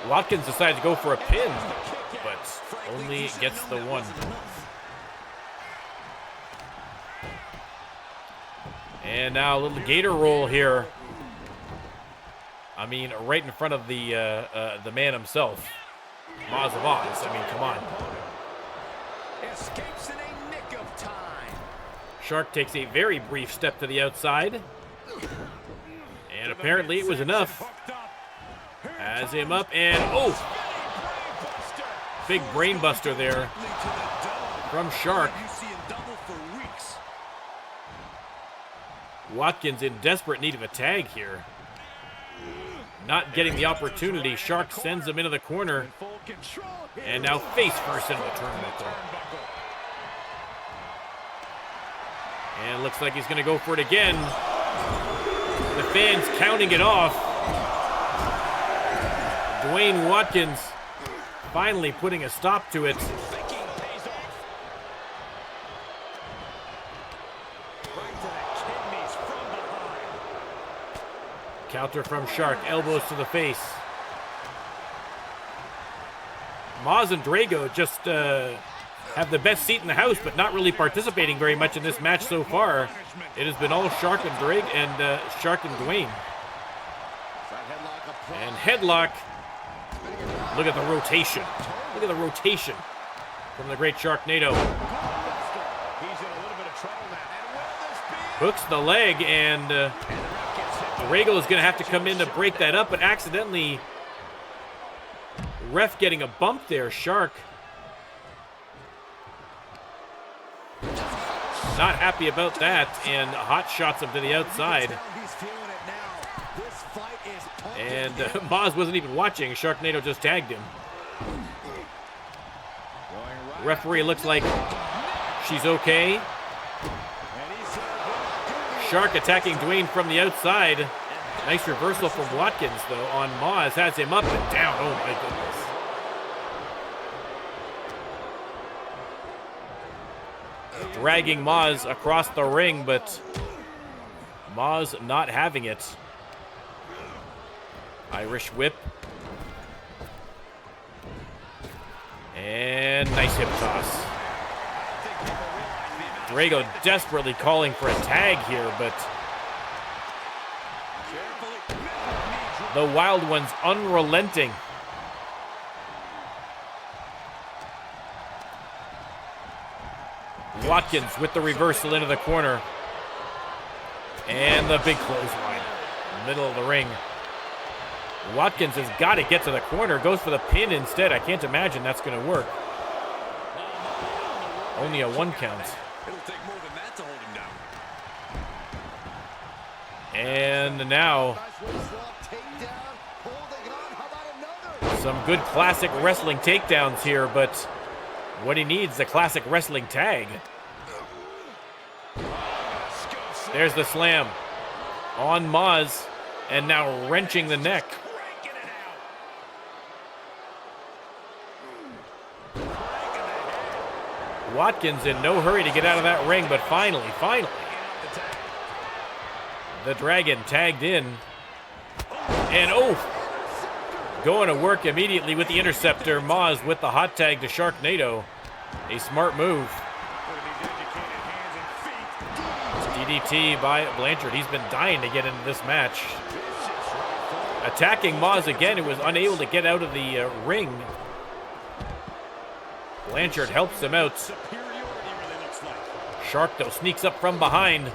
Watkins decides to go for a pin, but only gets the one. And now a little gator roll here. I mean, right in front of the man himself. Maz of Oz. I mean, come on. Escapes in a nick of time. Shark takes a very brief step to the outside. And apparently it was enough. Has him up and, big brain buster there from Shark. Watkins in desperate need of a tag here. Not getting the opportunity. Shark sends him into the corner. And now face first into the turnbuckle. And looks like he's going to go for it again. The fans counting it off. Dwayne Watkins finally putting a stop to it. Counter from Shark, elbows to the face. Maz and Drago just have the best seat in the house, but not really participating very much in this match so far. It has been all Shark and Shark and Dwayne. And headlock. Look at the rotation. Look at the rotation from the great Sharknado. He's in a little bit of trouble now. Hooks the leg, and Regal is going to have to come in to break that up, but accidentally, ref getting a bump there. Shark not happy about that, and hot shots him to the outside. And Maz wasn't even watching. Sharknado just tagged him. Referee looks like she's okay. Shark attacking Dwayne from the outside. Nice reversal from Watkins, though, on Maz. Has him up and down. Oh, my goodness. Dragging Maz across the ring, but Maz not having it. Irish whip. And nice hip toss. Drago desperately calling for a tag here, but the Wild One's unrelenting. Watkins with the reversal into the corner. And the big clothesline. Middle of the ring. Watkins has got to get to the corner. Goes for the pin instead. I can't imagine that's going to work. Only a 1 count. It'll take more than that to hold him down. And now, some good classic wrestling takedowns here, but what he needs is a classic wrestling tag. There's the slam on Maz, and now wrenching the neck. Watkins in no hurry to get out of that ring, but finally, the Dragon tagged in. And going to work immediately with the interceptor. Maz with the hot tag to Sharknado. A smart move. DDT by Blanchard. He's been dying to get into this match. Attacking Maz again, who was unable to get out of the ring. Blanchard helps him out. Shark, though, sneaks up from behind.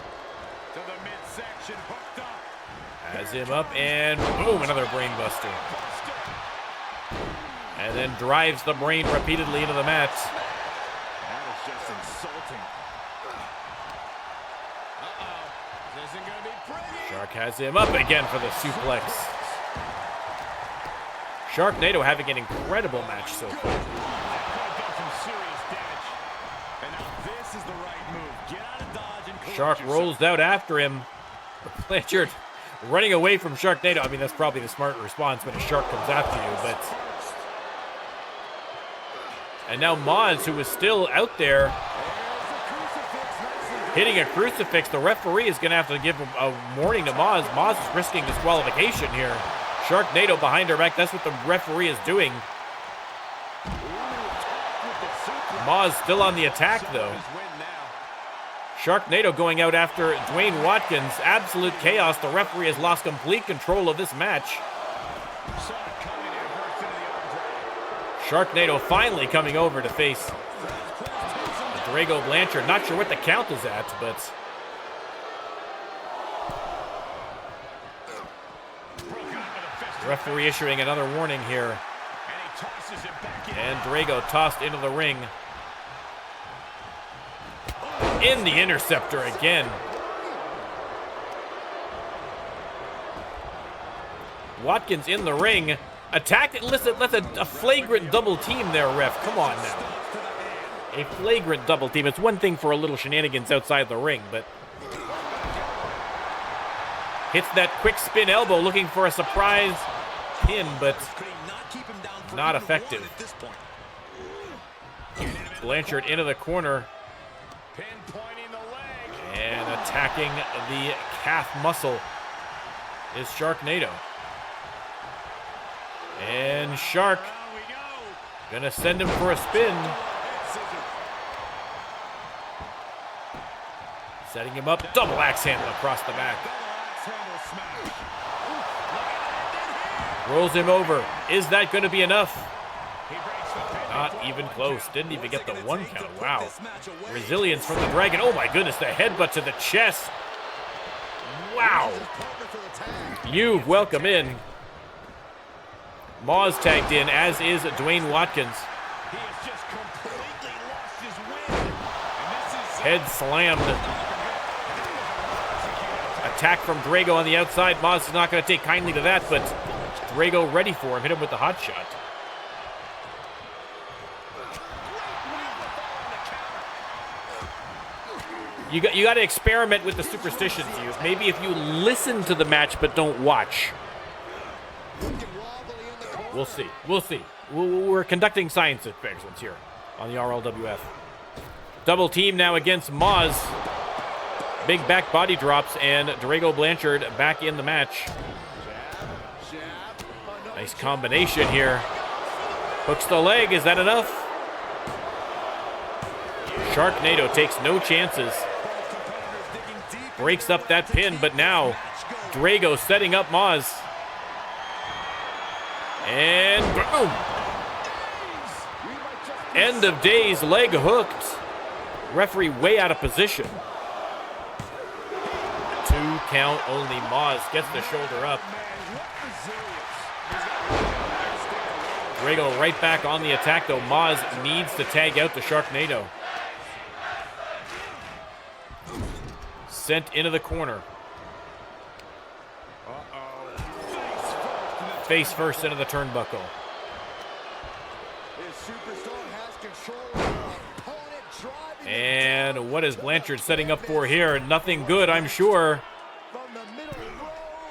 Has him up, and boom, another brain buster. And then drives the brain repeatedly into the mat. That is just insulting. This isn't gonna be pretty. Shark has him up again for the suplex. Sharknado having an incredible match so far. Shark rolls out after him. Blanchard running away from Sharknado. I mean, that's probably the smart response when a shark comes after you, but... And now Maz, who is still out there, hitting a crucifix. The referee is going to have to give a warning to Maz. Maz is risking disqualification here. Sharknado behind her back. That's what the referee is doing. Maz still on the attack, though. Sharknado going out after Dwayne Watkins. Absolute chaos. The referee has lost complete control of this match. Sharknado finally coming over to face Drago Blanchard. Not sure what the count is at, but... Referee issuing another warning here. And Drago tossed into the ring. In the interceptor again. Watkins in the ring. Attack. Listen, that's a flagrant double team there, ref. Come on now. A flagrant double team. It's one thing for a little shenanigans outside the ring, but... Hits that quick spin elbow looking for a surprise pin, but not effective. Blanchard into the corner. And attacking the calf muscle is Sharknado. And Shark gonna send him for a spin. Setting him up, double axe handle across the back. Rolls him over. Is that gonna be enough? Not even close. Didn't even get the 1 count. Wow. Resilience from the Dragon. Oh my goodness, the headbutt to the chest. Wow. You've welcome in. Maw's tagged in, as is Dwayne Watkins. He has just completely lost his wind. Head slammed. Attack from Drago on the outside. Maz is not going to take kindly to that, but Drago ready for him. Hit him with the hot shot. You got to experiment with the superstitions you use. Maybe if you listen to the match but don't watch. We'll see. We'll see. We're conducting science experiments here on the RLWF. Double team now against Maz. Big back body drops, and Drago Blanchard back in the match. Nice combination here. Hooks the leg. Is that enough? Sharknado takes no chances. Breaks up that pin, but now Drago setting up Maz. And boom! End of days, leg hooked. Referee way out of position. 2 count only. Maz gets the shoulder up. Drago right back on the attack, though. Maz needs to tag out the Sharknado. Sent into the corner. Face first into the turnbuckle. And what is Blanchard setting up for here? Nothing good, I'm sure.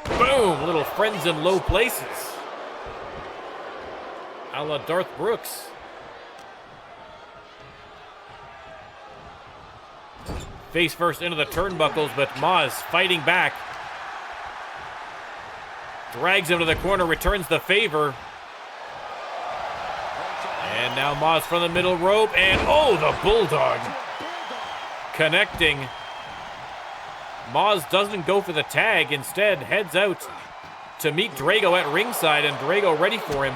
Boom! Little friends in low places. A la Darth Brooks. Face first into the turnbuckles, but Maz fighting back. Drags him to the corner, returns the favor. And now Maz from the middle rope, and oh, the Bulldog. Connecting. Maz doesn't go for the tag, instead heads out to meet Drago at ringside, and Drago ready for him.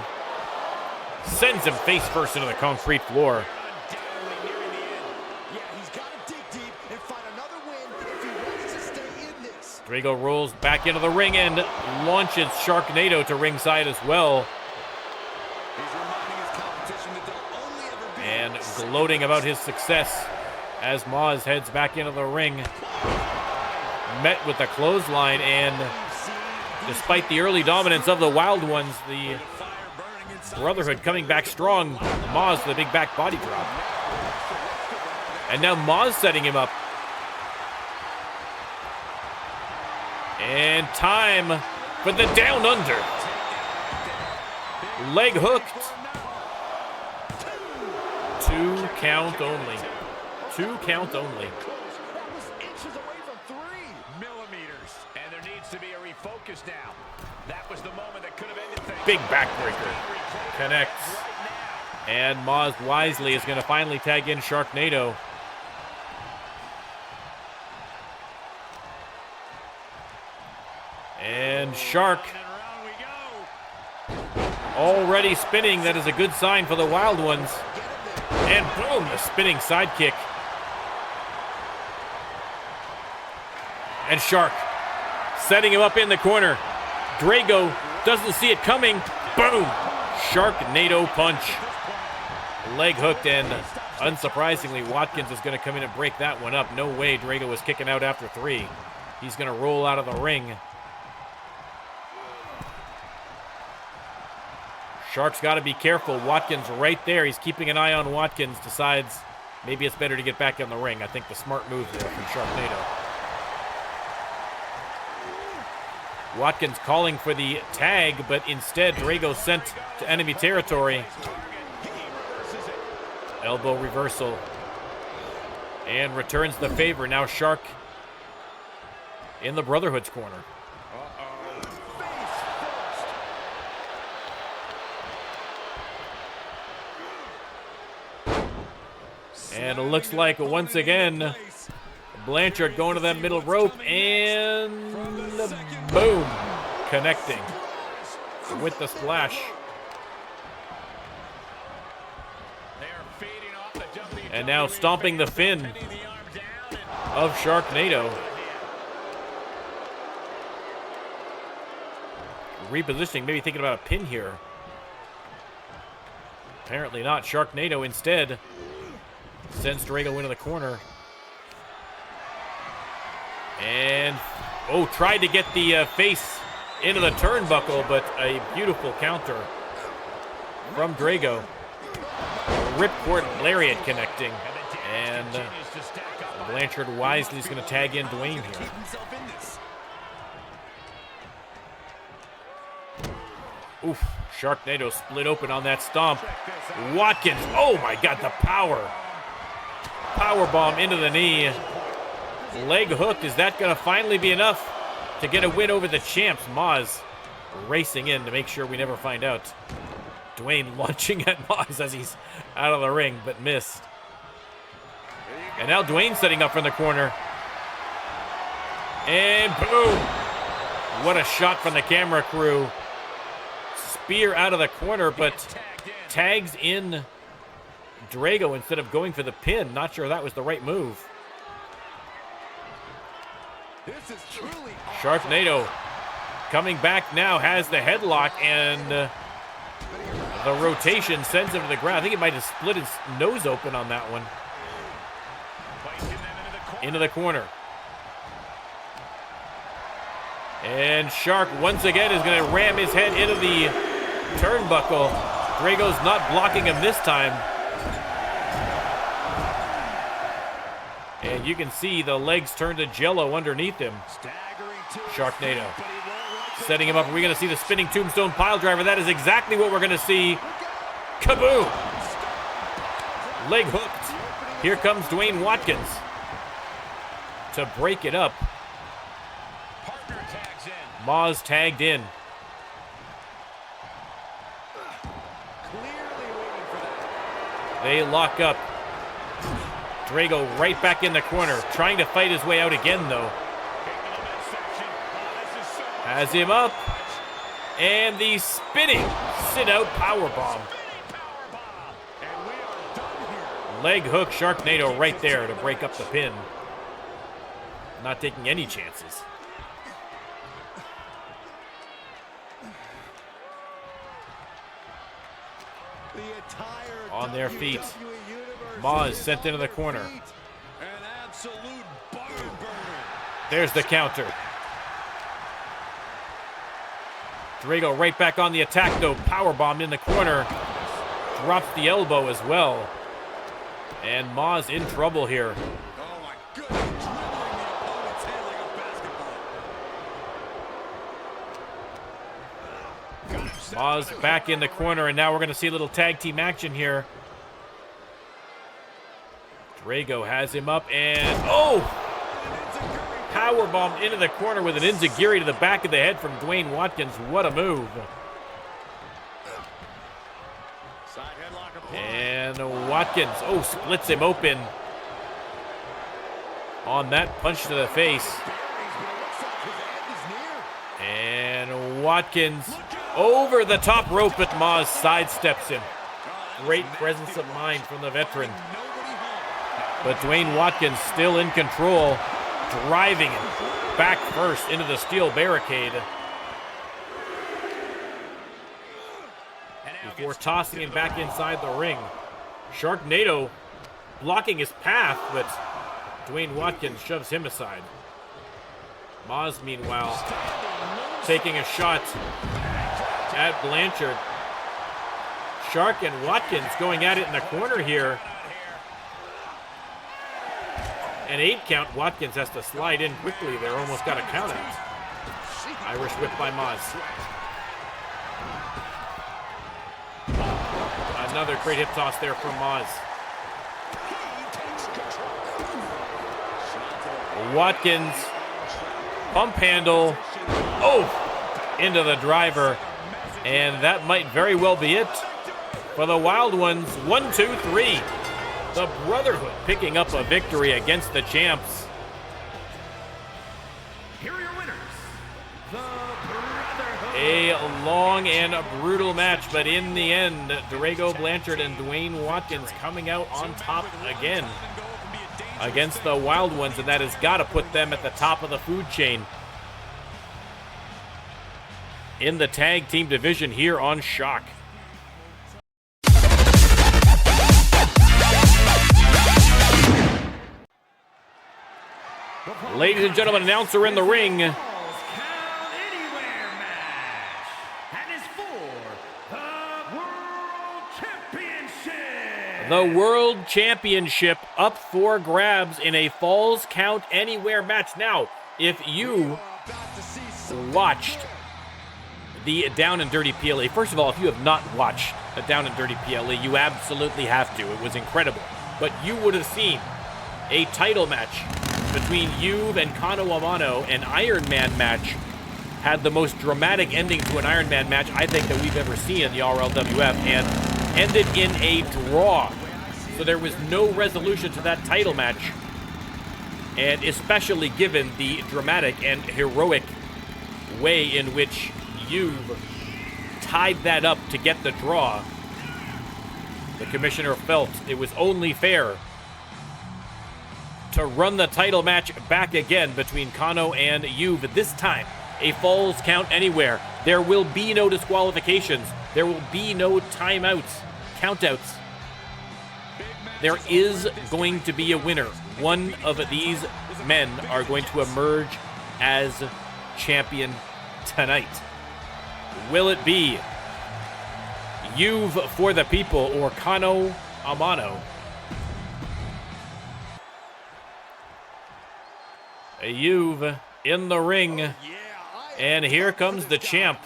Sends him face first into the concrete floor. Drago rolls back into the ring and launches Sharknado to ringside as well. And gloating about his success as Maz heads back into the ring. Met with the clothesline, and despite the early dominance of the Wild Ones, the Brotherhood coming back strong. Maz the big back body drop. And now Maz setting him up. And time for the down under. Leg hooked. 2 count only. 2 count only. And there needs to be a refocus now. That was the moment that could have ended things. Big backbreaker. Connects. And Maz wisely is going to finally tag in Sharknado. And Shark already spinning. That is a good sign for the Wild Ones. And boom, the spinning sidekick. And Shark setting him up in the corner. Drago doesn't see it coming. Boom! Sharknado punch. Leg hooked, and unsurprisingly, Watkins is going to come in and break that one up. No way Drago was kicking out after 3. He's going to roll out of the ring. Shark's got to be careful. Watkins right there. He's keeping an eye on Watkins. Decides maybe it's better to get back in the ring. I think the smart move there from Sharknado. Watkins calling for the tag, but instead Drago sent to enemy territory. Elbow reversal. And returns the favor. Now Shark in the Brotherhood's corner. And it looks like once again Blanchard going to that middle rope, and boom, connecting with the splash. And now stomping the fin of Sharknado. repositioning, maybe thinking about a pin here. Apparently not. Sharknado instead sends Drago into the corner. And, oh, tried to get the face into the turnbuckle, but a beautiful counter from Drago. Ripcord Lariat connecting. And Blanchard wisely is going to tag in Dwayne here. Oof, Sharknado split open on that stomp. Watkins, oh my God, the power. Power bomb into the knee. Leg hook, is that going to finally be enough to get a win over the champs? Maz racing in to make sure we never find out. Dwayne launching at Maz as he's out of the ring, but missed. And now Dwayne setting up from the corner. And boom! What a shot from the camera crew. Spear out of the corner, but tags in Drago instead of going for the pin. Not sure that was the right move. Sharknado coming back now, has the headlock, and the rotation sends him to the ground. I think he might have split his nose open on that one. Into the corner. And Shark once again is going to ram his head into the turnbuckle. Drago's not blocking him this time. And you can see the legs turn to jello underneath him. Sharknado setting him up. Are we going to see the spinning tombstone pile driver? That is exactly what we're going to see. Kaboom! Leg hooked. Here comes Dwayne Watkins to break it up. Maz tagged in. They lock up. Drago right back in the corner, trying to fight his way out again, though. Has him up. And the spinning sit-out powerbomb. Leg hook, Sharknado right there to break up the pin. Not taking any chances. On their feet. Maz sent into the corner. There's the counter. Drago right back on the attack, though. Powerbombed in the corner. Drops the elbow as well. And Maz in trouble here. Maz back in the corner, and now we're going to see a little tag team action here. Drago has him up, and oh! Powerbomb into the corner with an enziguri to the back of the head from Dwayne Watkins. What a move. And Watkins, oh, splits him open on that punch to the face. And Watkins over the top rope, but Maz sidesteps him. Great presence of mind from the veteran. But Dwayne Watkins still in control, driving him back first into the steel barricade before tossing him back inside the ring. Sharknado blocking his path, but Dwayne Watkins shoves him aside. Maz, meanwhile, taking a shot at Blanchard. Shark and Watkins going at it in the corner here. An 8 count. Watkins has to slide in quickly there. Almost got a count out. Irish whip by Maz. Another great hip toss there from Maz. Watkins. Pump handle. Oh! Into the driver. And that might very well be it for the Wild Ones. 1, 2, 3. The Brotherhood picking up a victory against the champs. Here are your winners, the Brotherhood. A long and a brutal match, but in the end, Drago Blanchard and Dwayne Watkins coming out on top again against the Wild Ones, and that has got to put them at the top of the food chain. in the tag team division here on Shock. Ladies and gentlemen, announcer in the ring. Count Anywhere match. And is for the World Championship. The World Championship up for grabs in a Falls Count Anywhere match. Now, if you watched the Down and Dirty PLE, first of all, if you have not watched the Down and Dirty PLE, you absolutely have to. It was incredible. But you would have seen a title match between Juve and Kano Amano. An Iron Man match had the most dramatic ending to an Iron Man match I think that we've ever seen in the RLWF, and ended in a draw. So there was no resolution to that title match. And especially given the dramatic and heroic way in which Juve tied that up to get the draw, the commissioner felt it was only fair to run the title match back again between Kano and Juve. This time, a Falls Count Anywhere. There will be no disqualifications. There will be no timeouts, countouts. There is going to be a winner. One of these men are going to emerge as champion tonight. Will it be Juve for the people or Kano Amano? Juve in the ring, and here comes the champ.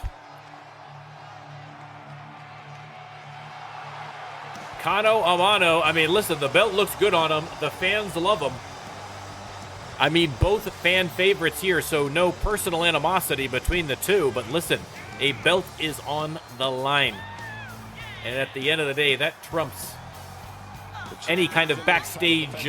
Kano Amano, I mean, listen, the belt looks good on him. The fans love him. I mean, both fan favorites here, so no personal animosity between the two. But listen, a belt is on the line. And at the end of the day, that trumps any kind of backstage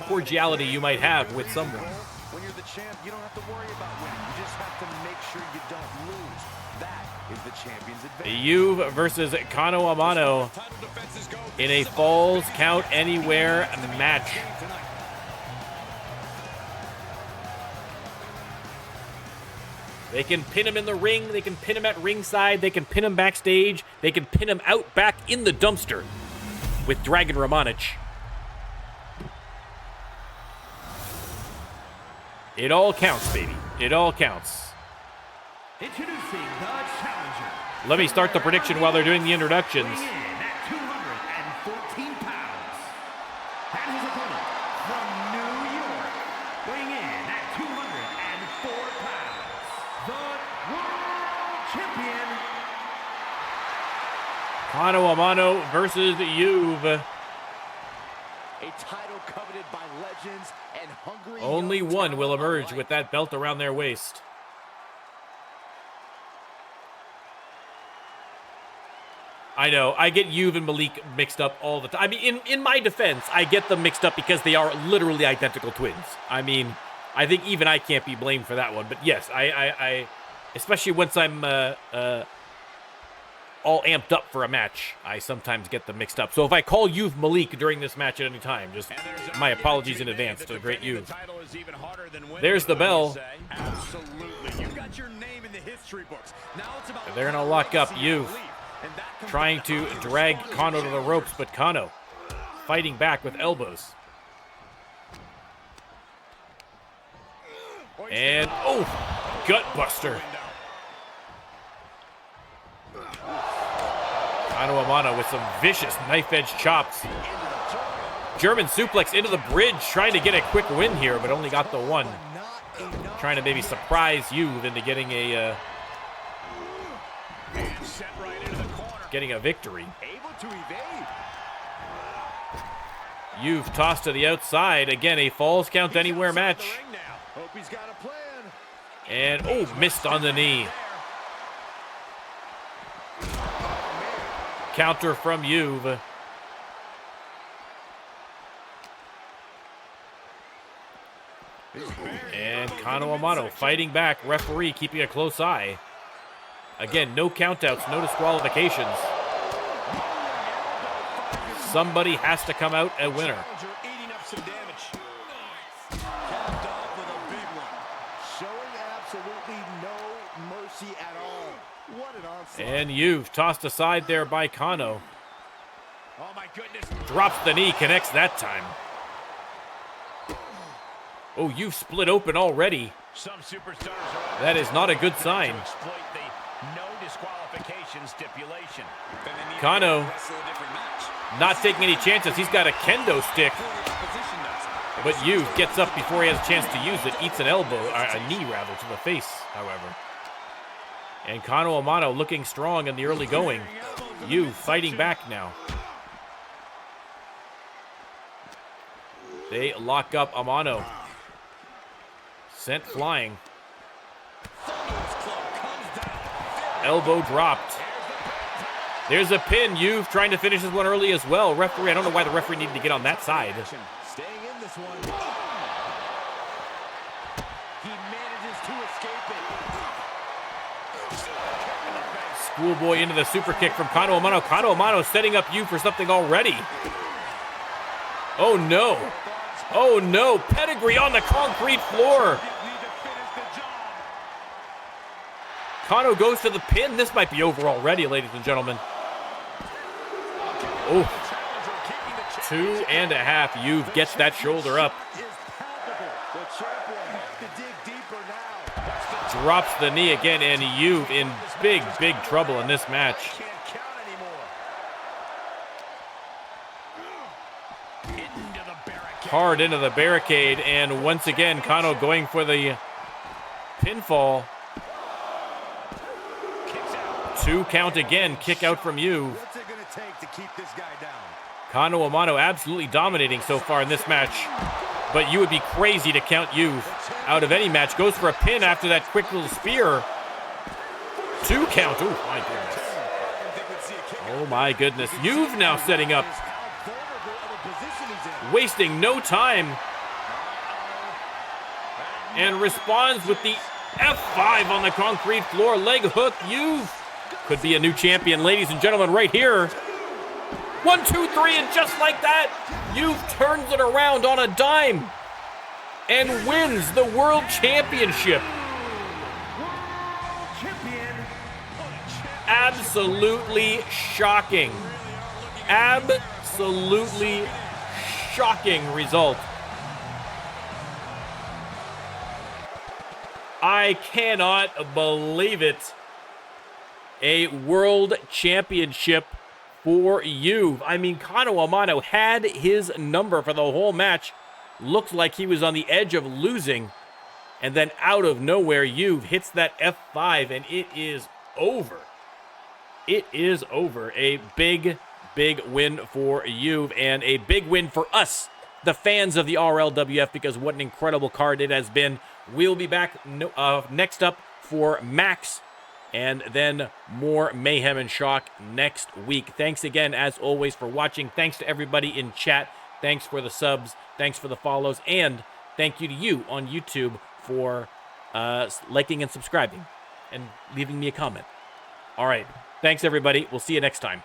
cordiality you might have with someone. When you're the champ, you don't have to worry about winning. You just have to make sure you don't lose. That is the champion's advantage. Juve versus Kano Amano in a Falls Count Anywhere match. They can pin him in the ring. They can pin him at ringside. They can pin him backstage. They can pin him out back in the dumpster with Dragon Ramonic. It all counts, baby. It all counts. Introducing the challenger. Let me start the prediction while they're doing the introductions. Weighing in at 214 pounds. And his opponent from New York, weighing in at 204 pounds. The World Champion. Kano Amano versus Juve. A title coveted by legends and hungry. Only one will emerge with that belt around their waist. I know, I get Juve and Malik mixed up all the time. I mean, in my defense, I get them mixed up because they are literally identical twins. I mean, I think even I can't be blamed for that one. But yes, I especially once I'm all amped up for a match, I sometimes get them mixed up. So if I call Juve Malik during this match at any time, just my apologies in advance to the great Juve. There's the bell. Absolutely. You got your name in the history books. Now it's about They're going to lock up Juve, trying to drag Kano to the ropes, but Kano fighting back with elbows. And, oh, gut buster. Kano Amano with some vicious knife-edge chops. German suplex into the bridge, trying to get a quick win here, but only got the one. Trying to maybe surprise Juve into getting a victory. Juve tossed to the outside. Again, a Falls Count Anywhere match. And, oh, missed on the knee. Counter from Juve. And Kano Amano fighting back. Referee keeping a close eye. Again, no countouts, no disqualifications. Somebody has to come out a winner. Showing absolutely no mercy at all. And you've tossed aside there by Kano. Oh my goodness. Drops the knee, connects that time. Oh, you've split open already. Some superstars are That is not a good sign. to exploit the no disqualification stipulation. Kano not taking any chances. He's got a kendo stick. But Yu gets up before he has a chance to use it. Eats an elbow, or a knee rather, to the face, however. And Kano Amano looking strong in the early going. Yu fighting back now. They lock up Amano. Sent flying. Elbow dropped. There's a pin. Yu trying to finish this one early as well. Referee, I don't know why the referee needed to get on that side. Staying in this one. He manages to escape it. Schoolboy into the super kick from Kano Amano. Kano Amano setting up Yu for something already. Oh no. Oh no. Pedigree on the concrete floor. Kano goes to the pin. This might be over already, ladies and gentlemen. Oh. 2.5. Yu gets that shoulder up. Drops the knee again, and Yu in big, big trouble in this match. Hard into the barricade, and once again, Kano going for the pinfall. 2 count again, kick out from Yu. What's it going to take to keep this guy down? Kano Amano absolutely dominating so far in this match. But you would be crazy to count Yu out of any match. Goes for a pin after that quick little spear. 2 count. Oh, my goodness. Oh, my goodness. Yu's now setting up. Wasting no time. And responds with the F5 on the concrete floor. Leg hook. Yu could be a new champion, ladies and gentlemen, right here. 1, 2, 3, and just like that, Yu turns it around on a dime and wins the World Championship. Absolutely shocking. Absolutely shocking result. I cannot believe it. A World Championship for Yu. I mean, Kano Amano had his number for the whole match. Looked like he was on the edge of losing. And then out of nowhere, Yu hits that F5, and it is over. It is over. A big, big win for Yu, and a big win for us, the fans of the RLWF, because what an incredible card it has been. We'll be back next up for Max, and then more Mayhem and Shock next week. Thanks again, as always, for watching. Thanks to everybody in chat. Thanks for the subs. Thanks for the follows. And thank you to you on YouTube for liking and subscribing and leaving me a comment. All right. Thanks, everybody. We'll see you next time.